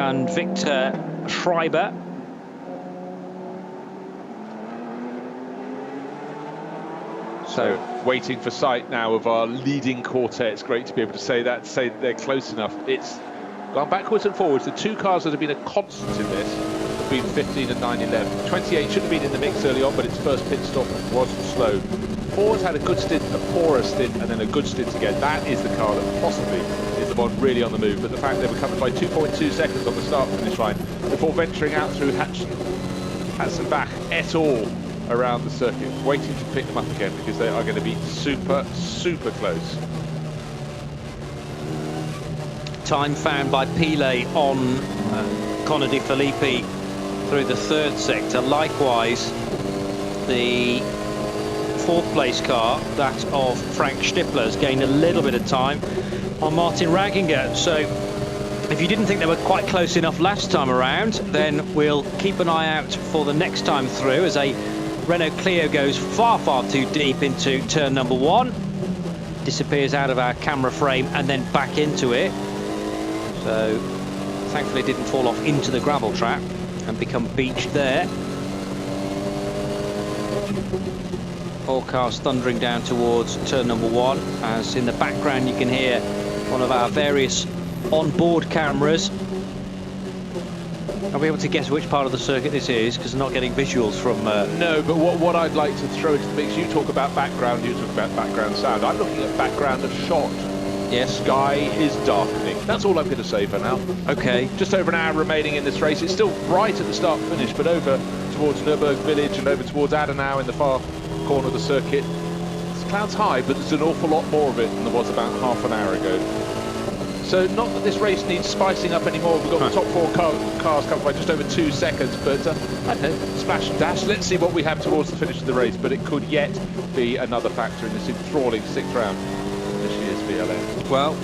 and Victor Schreiber. So waiting for sight now of our leading quartet. It's great to be able to say that, say that they're close enough. It's gone backwards and forwards. The two cars that have been a constant in this have been 15 and 911. 28 should have been in the mix early on, but its first pit stop was slow. Ford's had a good stint, a poorer stint, and then a good stint again. That is the car that possibly is the one really on the move. But the fact they were covered by 2.2 seconds on the start-finish line before venturing out through Hatzenbach et al. Around the circuit, waiting to pick them up again because they are going to be super, super close. Time found by Pile on Connor De Filippi through the third sector. Likewise, the fourth place car, that of Frank Stippler, has gained a little bit of time on Martin Raginger. So if you didn't think they were quite close enough last time around, then we'll keep an eye out for the next time through as a Renault Clio goes far, far too deep into turn number 1, disappears out of our camera frame and then back into it. So thankfully it didn't fall off into the gravel trap and become beached there. All cars thundering down towards turn number 1, as in the background you can hear one of our various onboard cameras. I'll be able to guess which part of the circuit this is because I'm not getting visuals from... No, but what I'd like to throw into the mix, you talk about background, you talk about background sound. I'm looking at background of shot. Yes. Sky is darkening. That's all I'm going to say for now. Okay. Just over an hour remaining in this race. It's still bright at the start finish, but over towards Nürburg Village and over towards Adenau in the far corner of the circuit. It's clouds high, but there's an awful lot more of it than there was about half an hour ago. So not that this race needs spicing up anymore. We've got the top 4 cars covered by just over 2 seconds, but I don't know, splash and dash. Let's see what we have towards the finish of the race, but it could yet be another factor in this enthralling 6th round this year's VLN. Well,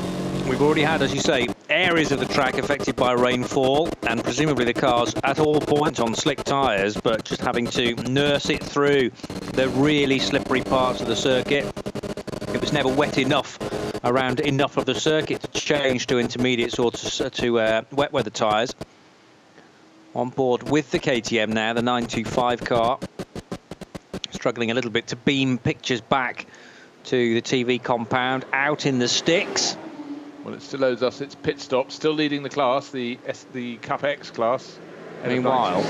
we've already had, as you say, areas of the track affected by rainfall, and presumably the cars at all points on slick tyres, but just having to nurse it through the really slippery parts of the circuit. It was never wet enough around enough of the circuit to change to intermediates or to wet weather tyres. On board with the KTM now, the 925 car, struggling a little bit to beam pictures back to the TV compound, out in the sticks. Well, it still owes us its pit stop, still leading the class, the Cup X class. Meanwhile,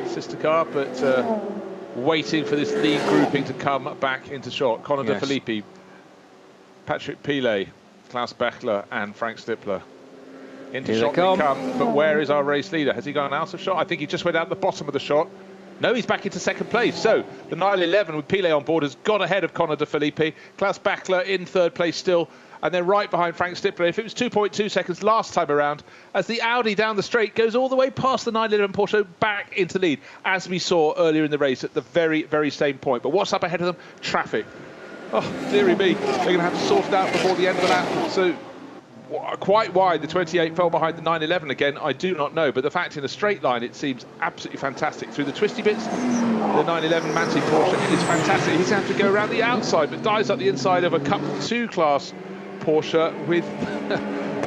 sister car, but waiting for this lead grouping to come back into shot. Connor De Filippi, Patrick Pile, Klaus Bechler and Frank Stippler. Into shot they come, but where is our race leader? Has he gone out of shot? I think he just went out the bottom of the shot. No, he's back into second place. So the 911 with Pile on board has gone ahead of Connor De Filippi. Klaus Bechler in third place still, and then right behind Frank Stippler. If it was 2.2 seconds last time around, as the Audi down the straight goes all the way past the 911 Porsche back into lead, as we saw earlier in the race at the very, very same point. But what's up ahead of them? Traffic. Oh, dearie me, they're going to have to sort it out before the end of the lap. So quite wide, the 28 fell behind the 911 again, I do not know. But the fact in a straight line, it seems absolutely fantastic. Through the twisty bits, the 911 Manti Porsche is fantastic. He's going to have to go around the outside, but dives up the inside of a Cup 2 class Porsche with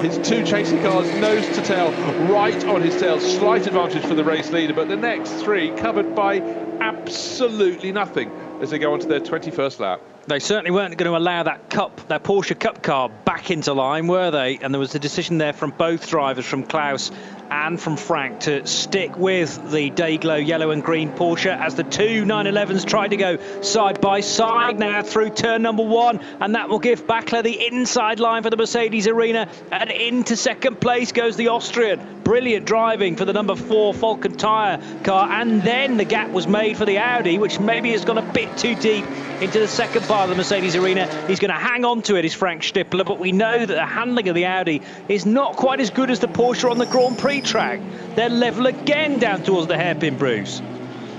his 2 chasing cars nose to tail, right on his tail. Slight advantage for the race leader, but the next 3 covered by absolutely nothing as they go on to their 21st lap. They certainly weren't going to allow that Porsche Cup car back into line, were they? And there was a decision there from both drivers, from Klaus and from Frank, to stick with the Dayglow yellow and green Porsche as the 2 911s try to go side by side now through turn number 1, and that will give Bachler the inside line for the Mercedes Arena, and into second place goes the Austrian. Brilliant driving for the number 4 Falcon Tyre car, and then the gap was made for the Audi, which maybe has gone a bit too deep into the second part of the Mercedes Arena. He's going to hang on to it, is Frank Stippler, but we know that the handling of the Audi is not quite as good as the Porsche on the Grand Prix track. They're level again down towards the hairpin, Bruce.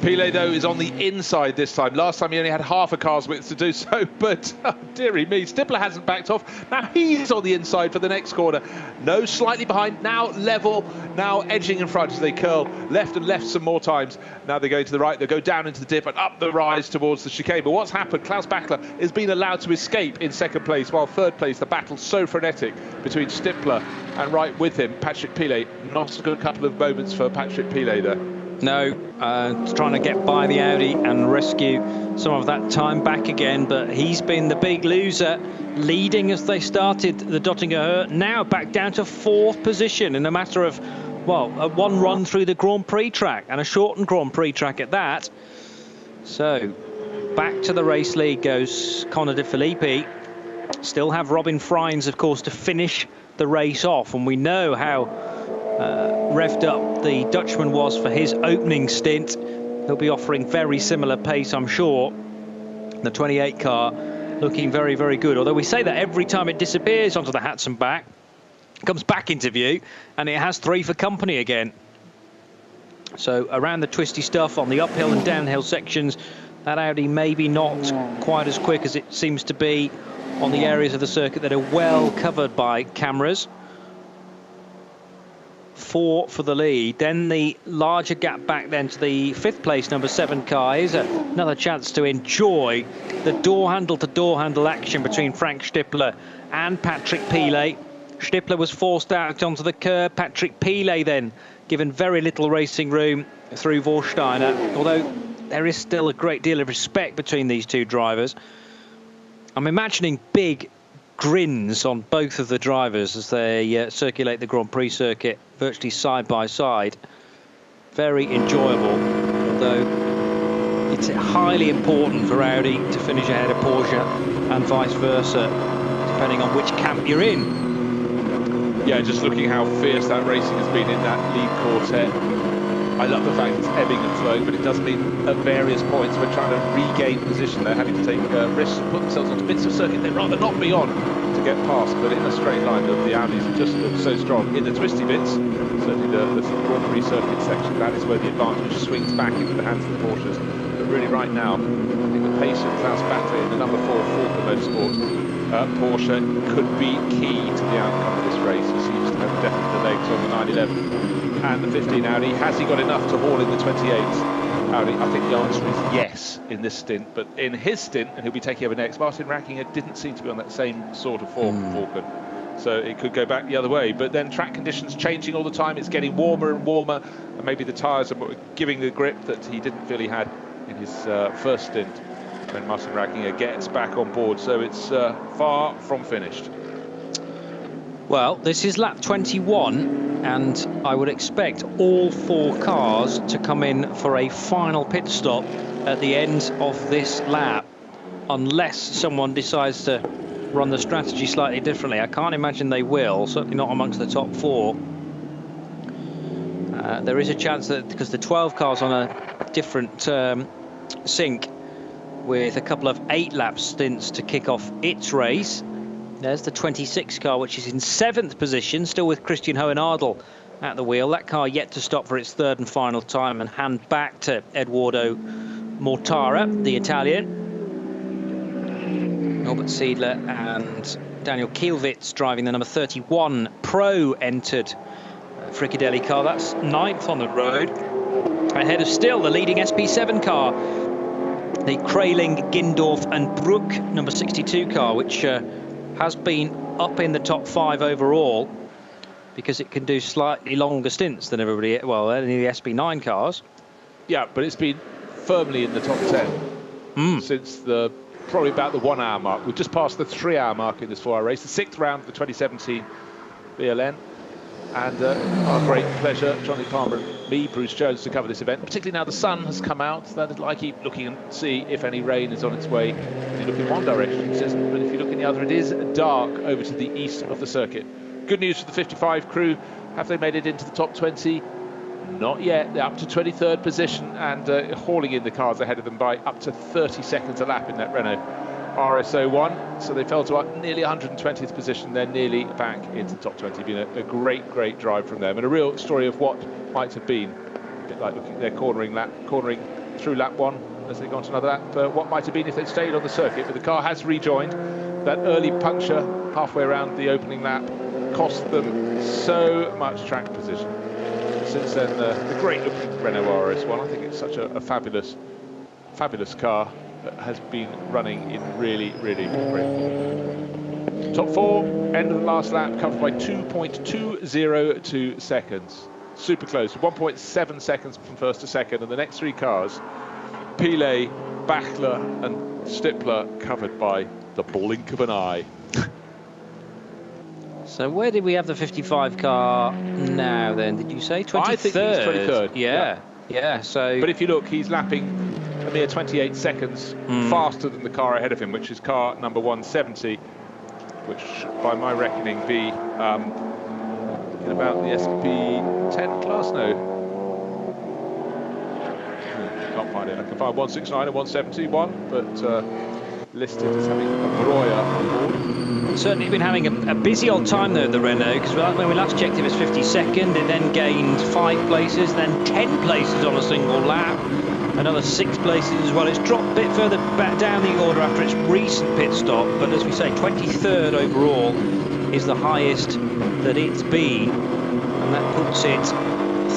Pilet, though, is on the inside this time. Last time he only had half a car's width to do so, but oh, dearie me, Stippler hasn't backed off. Now he's on the inside for the next corner. No, slightly behind, now level, now edging in front as they curl left and left some more times. Now they go to the right, they go down into the dip and up the rise towards the chicane. But what's happened, Klaus Bachler has been allowed to escape in second place, while third place, the battle's so frenetic between Stippler and right with him, Patrick Pilet. Not a good couple of moments for Patrick Pilet there. No, trying to get by the Audi and rescue some of that time back again, but he's been the big loser, leading as they started the Döttinger. Now back down to fourth position in a matter of, well, one run through the Grand Prix track, and a shortened Grand Prix track at that. So back to the race lead goes Connor De Filippi. Still have Robin Freins, of course, to finish the race off, and we know how revved up the Dutchman was for his opening stint. He'll be offering very similar pace, I'm sure. The 28 car looking very, very good. Although we say that every time it disappears onto the hats and back, comes back into view, and it has three for company again. So around the twisty stuff on the uphill and downhill sections, that Audi maybe not quite as quick as it seems to be on the areas of the circuit that are well covered by cameras. 4 for the lead. Then the larger gap back then to the fifth place number 7 car is another chance to enjoy the door handle to door handle action between Frank Stippler and Patrick Pilet. Stippler was forced out onto the curb. Patrick Pilet then given very little racing room through Vorsteiner, although there is still a great deal of respect between these two drivers. I'm imagining big grins on both of the drivers as they circulate the Grand Prix circuit virtually side by side. Very enjoyable, although it's highly important for Audi to finish ahead of Porsche and vice versa, depending on which camp you're in. Yeah, just looking how fierce that racing has been in that lead quartet. I love the fact it's ebbing and flowing, but it does mean at various points we're trying to regain position. They're having to take risks and put themselves onto bits of circuit they'd rather not be on to get past, but in a straight line, the Audis just look so strong. In the twisty bits, certainly the Grand Prix circuit section, that is where the advantage swings back into the hands of the Porsches. But really right now, I think the pace of Klaus Bachler in the number 4 Falken Motorsport Porsche could be key to the outcome of this race. He seems to have definitely the legs on the 911 and the 15 Audi. Has he got enough to haul in the 28 Audi? I think the answer is yes in this stint, but in his stint, and he'll be taking over next, Martin Rackinger didn't seem to be on that same sort of form for Falken. So it could go back the other way, but then track conditions changing all the time. It's getting warmer and warmer, and maybe the tyres are giving the grip that he didn't feel he had in his first stint when Martin Rackinger gets back on board. So it's far from finished. Well, this is lap 21, and I would expect all 4 cars to come in for a final pit stop at the end of this lap, unless someone decides to run the strategy slightly differently. I can't imagine they will, certainly not amongst the top 4. There is a chance that, because the 12 car's on a different sync, with a couple of 8-lap stints to kick off its race. There's the 26 car, which is in 7th position, still with Christian Hohenadel at the wheel. That car yet to stop for its third and final time and hand back to Eduardo Mortara, the Italian. Norbert Siedler and Daniel Kielwitz driving the number 31 Pro entered Fricadelli car. That's 9th on the road. Ahead of still the leading SP7 car, the Kraling, Gindorf and Bruck number 62 car, which has been up in the top 5 overall because it can do slightly longer stints than everybody, well, any of the SB9 cars. Yeah, but it's been firmly in the top 10 since probably about the 1 hour mark. We've just passed the 3 hour mark in this 4 hour race, the 6th round of the 2017 VLN. And our great pleasure, Johnny Palmer and me, Bruce Jones, to cover this event, particularly now the sun has come out. That I keep looking and see if any rain is on its way. If you look in one direction, it says, but if you look in the other, it is dark over to the east of the circuit. Good news for the 55 crew. Have they made it into the top 20? Not yet. They're up to 23rd position and hauling in the cars ahead of them by up to 30 seconds a lap in that Renault RS01. So they fell to nearly 120th position. They're nearly back into the top 20. Been a great drive from them, and a real story of what might have been. A bit like looking, they're cornering through lap 1 as they go on to another lap. What might have been if they'd stayed on the circuit, but the car has rejoined. That early puncture halfway around the opening lap cost them so much track position. Since then, the great-looking Renault RS1, I think it's such a fabulous car that has been running in really, really great. Top 4, end of the last lap, covered by 2.202 seconds. Super close, 1.7 seconds from first to second, and the next 3 cars, Pilet, Bachler and Stippler, covered by the blink of an eye. So where did we have the 55 car now then? Did you say 23rd? I think he's 23rd. Yeah, so... But if you look, he's lapping a mere 28 seconds faster than the car ahead of him, which is car number 170, which by my reckoning be in about the SP10 class now. Can't find it. I can find 169 and 171, but listed as having a Broyer on board. Certainly been having a busy old time though, the Renault, because when we last checked it was 52nd, it then gained 5 places, then 10 places on a single lap, another 6 places as well. It's dropped a bit further back down the order after its recent pit stop, but as we say, 23rd overall is the highest that it's been, and that puts it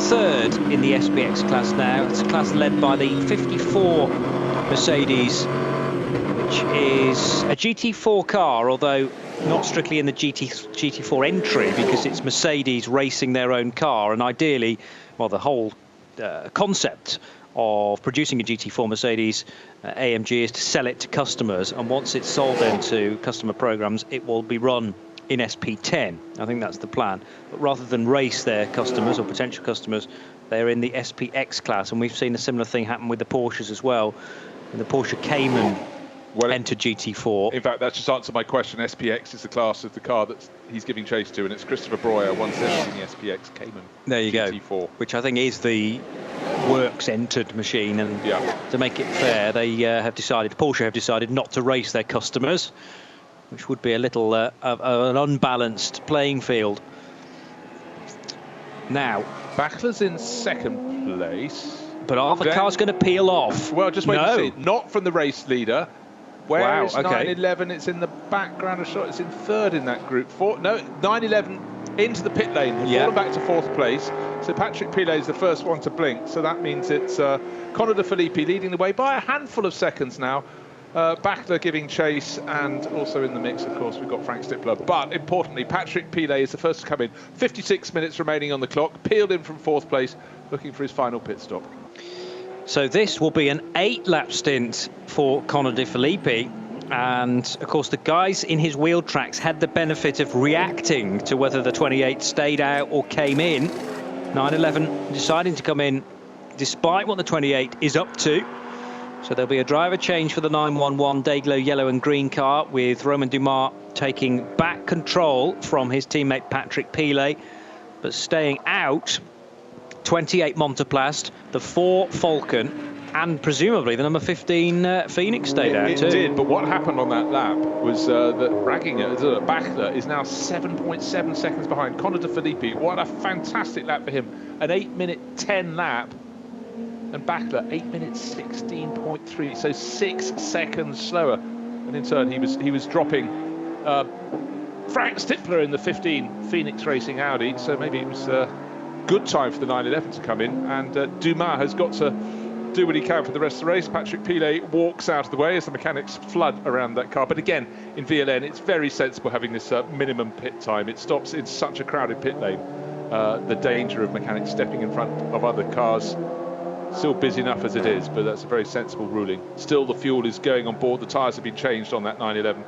3rd in the SPX class now. It's a class led by the 54 Mercedes, which is a GT4 car, although not strictly in the GT4 entry, because it's Mercedes racing their own car, and ideally, well, the whole concept of producing a GT4 Mercedes AMG is to sell it to customers, and once it's sold then to customer programs, it will be run in SP10. I think that's the plan. But rather than race their customers or potential customers, they're in the SPX class, and we've seen a similar thing happen with the Porsches as well. And the Porsche Cayman entered GT4. In fact, that's just answered my question. SPX is the class of the car that he's giving chase to, and it's Christopher Broyer, 170 in the SPX Cayman. There you GT4. go. Which I think is the works-entered machine, and to make it fair, they Porsche have decided not to race their customers, which would be a little an unbalanced playing field. Now, Bachler's in 2nd place. But are the cars going to peel off? Well, just wait and see. Not from the race leader. Where is 911? It's in the background of shot. It's in 3rd in that group. 911 into the pit lane. Fallen back to 4th place. So Patrick Pilet is the first one to blink. So that means it's Conor de Filippi leading the way by a handful of seconds now. Bachler giving chase, and also in the mix, of course, we've got Frank Stippler. But importantly, Patrick Pilet is the first to come in. 56 minutes remaining on the clock. Peeled in from 4th place, looking for his final pit stop. So this will be an 8-lap stint for Conor de Filippi. And, of course, the guys in his wheel tracks had the benefit of reacting to whether the 28 stayed out or came in. 911 deciding to come in despite what the 28 is up to. So there'll be a driver change for the 911 Dayglow yellow and green car, with Romain Dumas taking back control from his teammate Patrick Pilet, but staying out 28 Monteplast, the 4 Falcon, and presumably the number 15 Phoenix stayed out too. It did, but what happened on that lap was that Bachler is now 7.7 seconds behind Conor de Filippi. What a fantastic lap for him. An 8:10 lap. And Bachler 8:16.3, so 6 seconds slower. And in turn, he was dropping Frank Stippler in the 15 Phoenix Racing Audi. So maybe it was a good time for the 911 to come in. And Dumas has got to do what he can for the rest of the race. Patrick Pilet walks out of the way as the mechanics flood around that car. But again, in VLN, it's very sensible having this minimum pit time. It stops in such a crowded pit lane. The danger of mechanics stepping in front of other cars. Still busy enough as it is, but that's a very sensible ruling. Still, the fuel is going on board. The tyres have been changed on that 911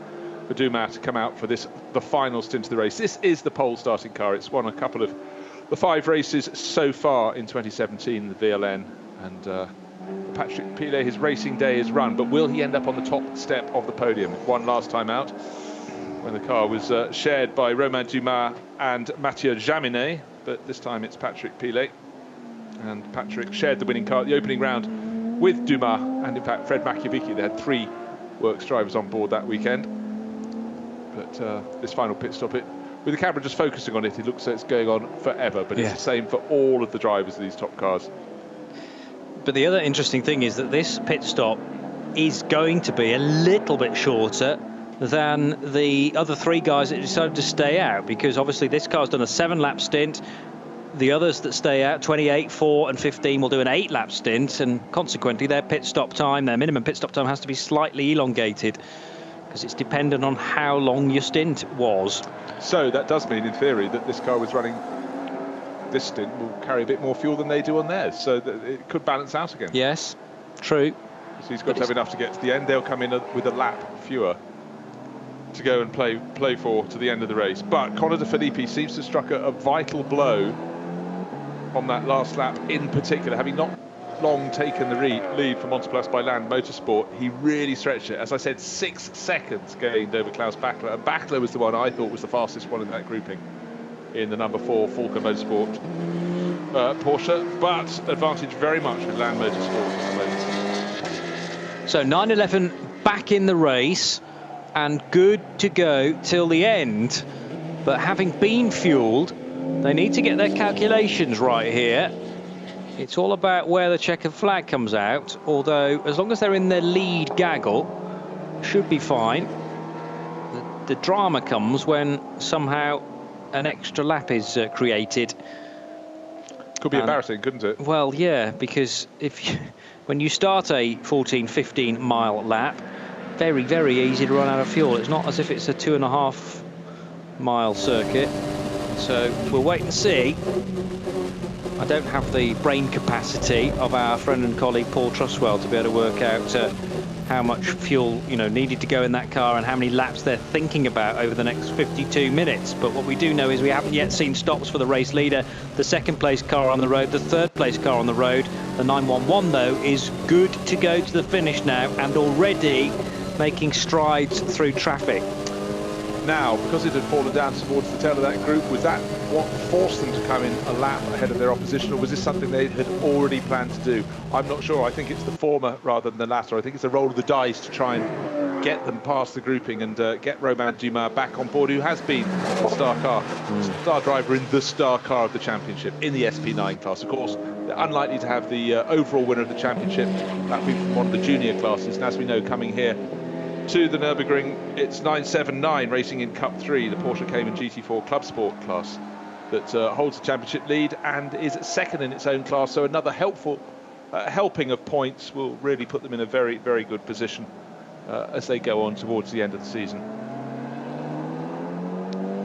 for Dumas to come out for the final stint of the race. This is the pole starting car. It's won a couple of the 5 races so far in 2017, the VLN. And Patrick Pilet, his racing day is run, but will he end up on the top step of the podium? Won last time out when the car was shared by Romain Dumas and Mathieu Jaminet, but this time it's Patrick Pilet. And Patrick shared the winning car at the opening round with Dumas, and in fact Fred Makiavicki. They had 3 works drivers on board that weekend. But this final pit stop, with the camera just focusing on it, it looks like it's going on forever, but it's the same for all of the drivers of these top cars. but the other interesting thing is that this pit stop is going to be a little bit shorter than the other 3 guys that decided to stay out, because obviously this car's done a 7-lap stint. The others that stay out, 28, 4 and 15, will do an 8-lap stint, and consequently their pit stop time, their minimum pit stop time, has to be slightly elongated, because it's dependent on how long your stint was. So that does mean, in theory, that this car was running this stint will carry a bit more fuel than they do on theirs, so that it could balance out again. Yes, true. So he's got to have enough to get to the end. They'll come in with a lap fewer to go and play for to the end of the race. But Connor De Phillippi seems to have struck a vital blow on that last lap in particular, having not long taken the lead from Monteplas by Land Motorsport. He really stretched it. As I said, 6 seconds gained over Klaus Bachler, and Bachler was the one I thought was the fastest one in that grouping in the number 4 Falcon Motorsport Porsche, but advantage very much with Land Motorsport at the moment. So 911 back in the race and good to go till the end, but having been fueled, they need to get their calculations right here. It's all about where the checkered flag comes out, although as long as they're in their lead gaggle, should be fine. The drama comes when somehow an extra lap is created. Could be embarrassing, couldn't it? Well, yeah, because when you start a 14-15 mile lap, very, very easy to run out of fuel. It's not as if it's a 2.5 mile circuit. So we'll wait and see. I don't have the brain capacity of our friend and colleague Paul Truswell to be able to work out how much fuel needed to go in that car and how many laps they're thinking about over the next 52 minutes. But what we do know is we haven't yet seen stops for the race leader, the 2nd place car on the road, the 3rd place car on the road. The 911 though is good to go to the finish now and already making strides through traffic. Now, because it had fallen down towards the tail of that group, was that what forced them to come in a lap ahead of their opposition, or was this something they had already planned to do? I'm not sure. I think it's the former rather than the latter. I think it's a roll of the dice to try and get them past the grouping and get Romain Dumas back on board, who has been the star driver in the star car of the championship in the SP9 class. Of course, they're unlikely to have the overall winner of the championship, that being from one of the junior classes, and as we know, coming here to the Nürburgring, it's 979 racing in Cup 3, the Porsche Cayman GT4 Club Sport class, that holds the championship lead and is 2nd in its own class. So another helping of points will really put them in a very, very good position as they go on towards the end of the season.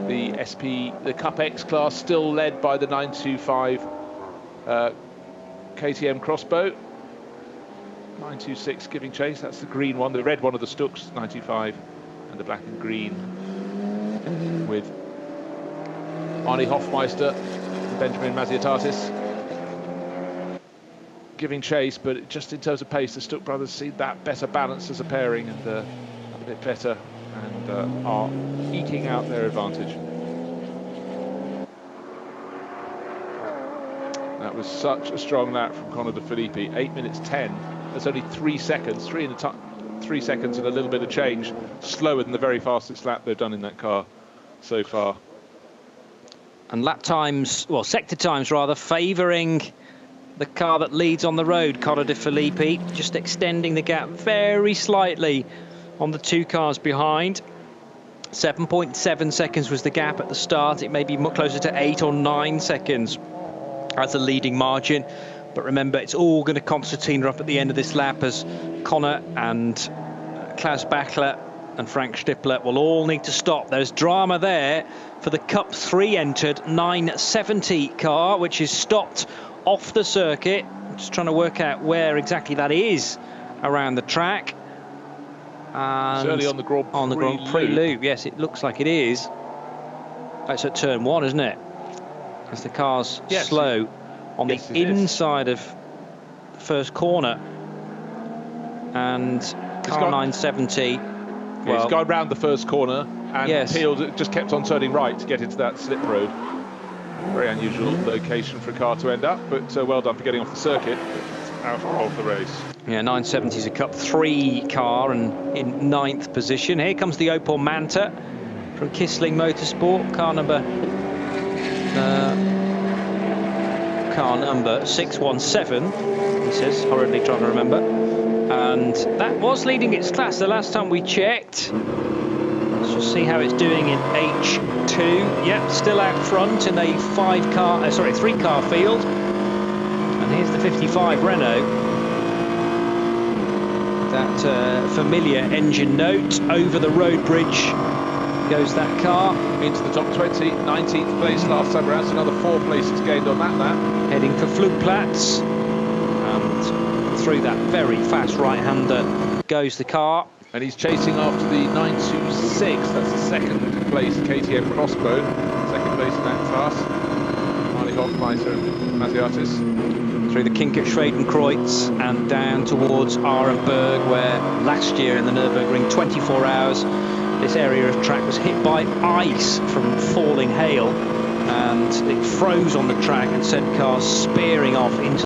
The Cup X class still led by the 925 KTM Crossbow. 926 giving chase, that's the green one, the red one of the Stux 925, and the black and green with Arnie Hofmeister and Benjamin Maziatatis giving chase. But just in terms of pace, the Stuck brothers see that better balance as a pairing and a bit better, and are eking out their advantage. That was such a strong lap from Connor De Phillippi, 8 minutes 10. That's only 3 seconds, 3 seconds and a little bit of change, slower than the very fastest lap they've done in that car so far. And lap times, well, sector times rather, favouring the car that leads on the road, Connor De Phillippi, just extending the gap very slightly on the 2 cars behind. 7.7 seconds was the gap at the start. It may be much closer to 8 or 9 seconds as a leading margin. But remember, it's all going to concertina up at the end of this lap, as Connor and Klaus Bachler and Frank Stippler will all need to stop. There's drama there for the Cup 3 entered 970 car, which is stopped off the circuit. I'm just trying to work out where exactly that is around the track. And it's early on the Grand Prix loop. Yes, it looks like it is. That's at turn 1, isn't it? As the car's slow on the inside of the first corner, and car 970. Well, he's gone round the first corner and peeled, just kept on turning right to get into that slip road. Very unusual location for a car to end up, but well done for getting off the circuit out of the race. Yeah, 970 is a Cup 3 car and in 9th position. Here comes the Opel Manta from Kissling Motorsport, car number 617. he says, hurriedly trying to remember. And that was leading its class the last time we checked. Let's just see how it's doing in H2. Yep, still out front in a 3-car field. And here's the 55 Renault. That familiar engine note. Over the road bridge goes that car. Into the top 20, 19th place last time around, so another 4 places gained on that lap. Heading for Flugplatz. And through that very fast right-hander goes the car. And he's chasing after the 926, that's the 2nd place KTM Crossbow. 2nd place in that class. Marley Hoffmeister and Matthiatis. Through the Kinkerschwedenkreuz and down towards Arenberg, where last year in the Nürburgring 24 hours this area of track was hit by ice from falling hail, and it froze on the track and sent cars spearing off into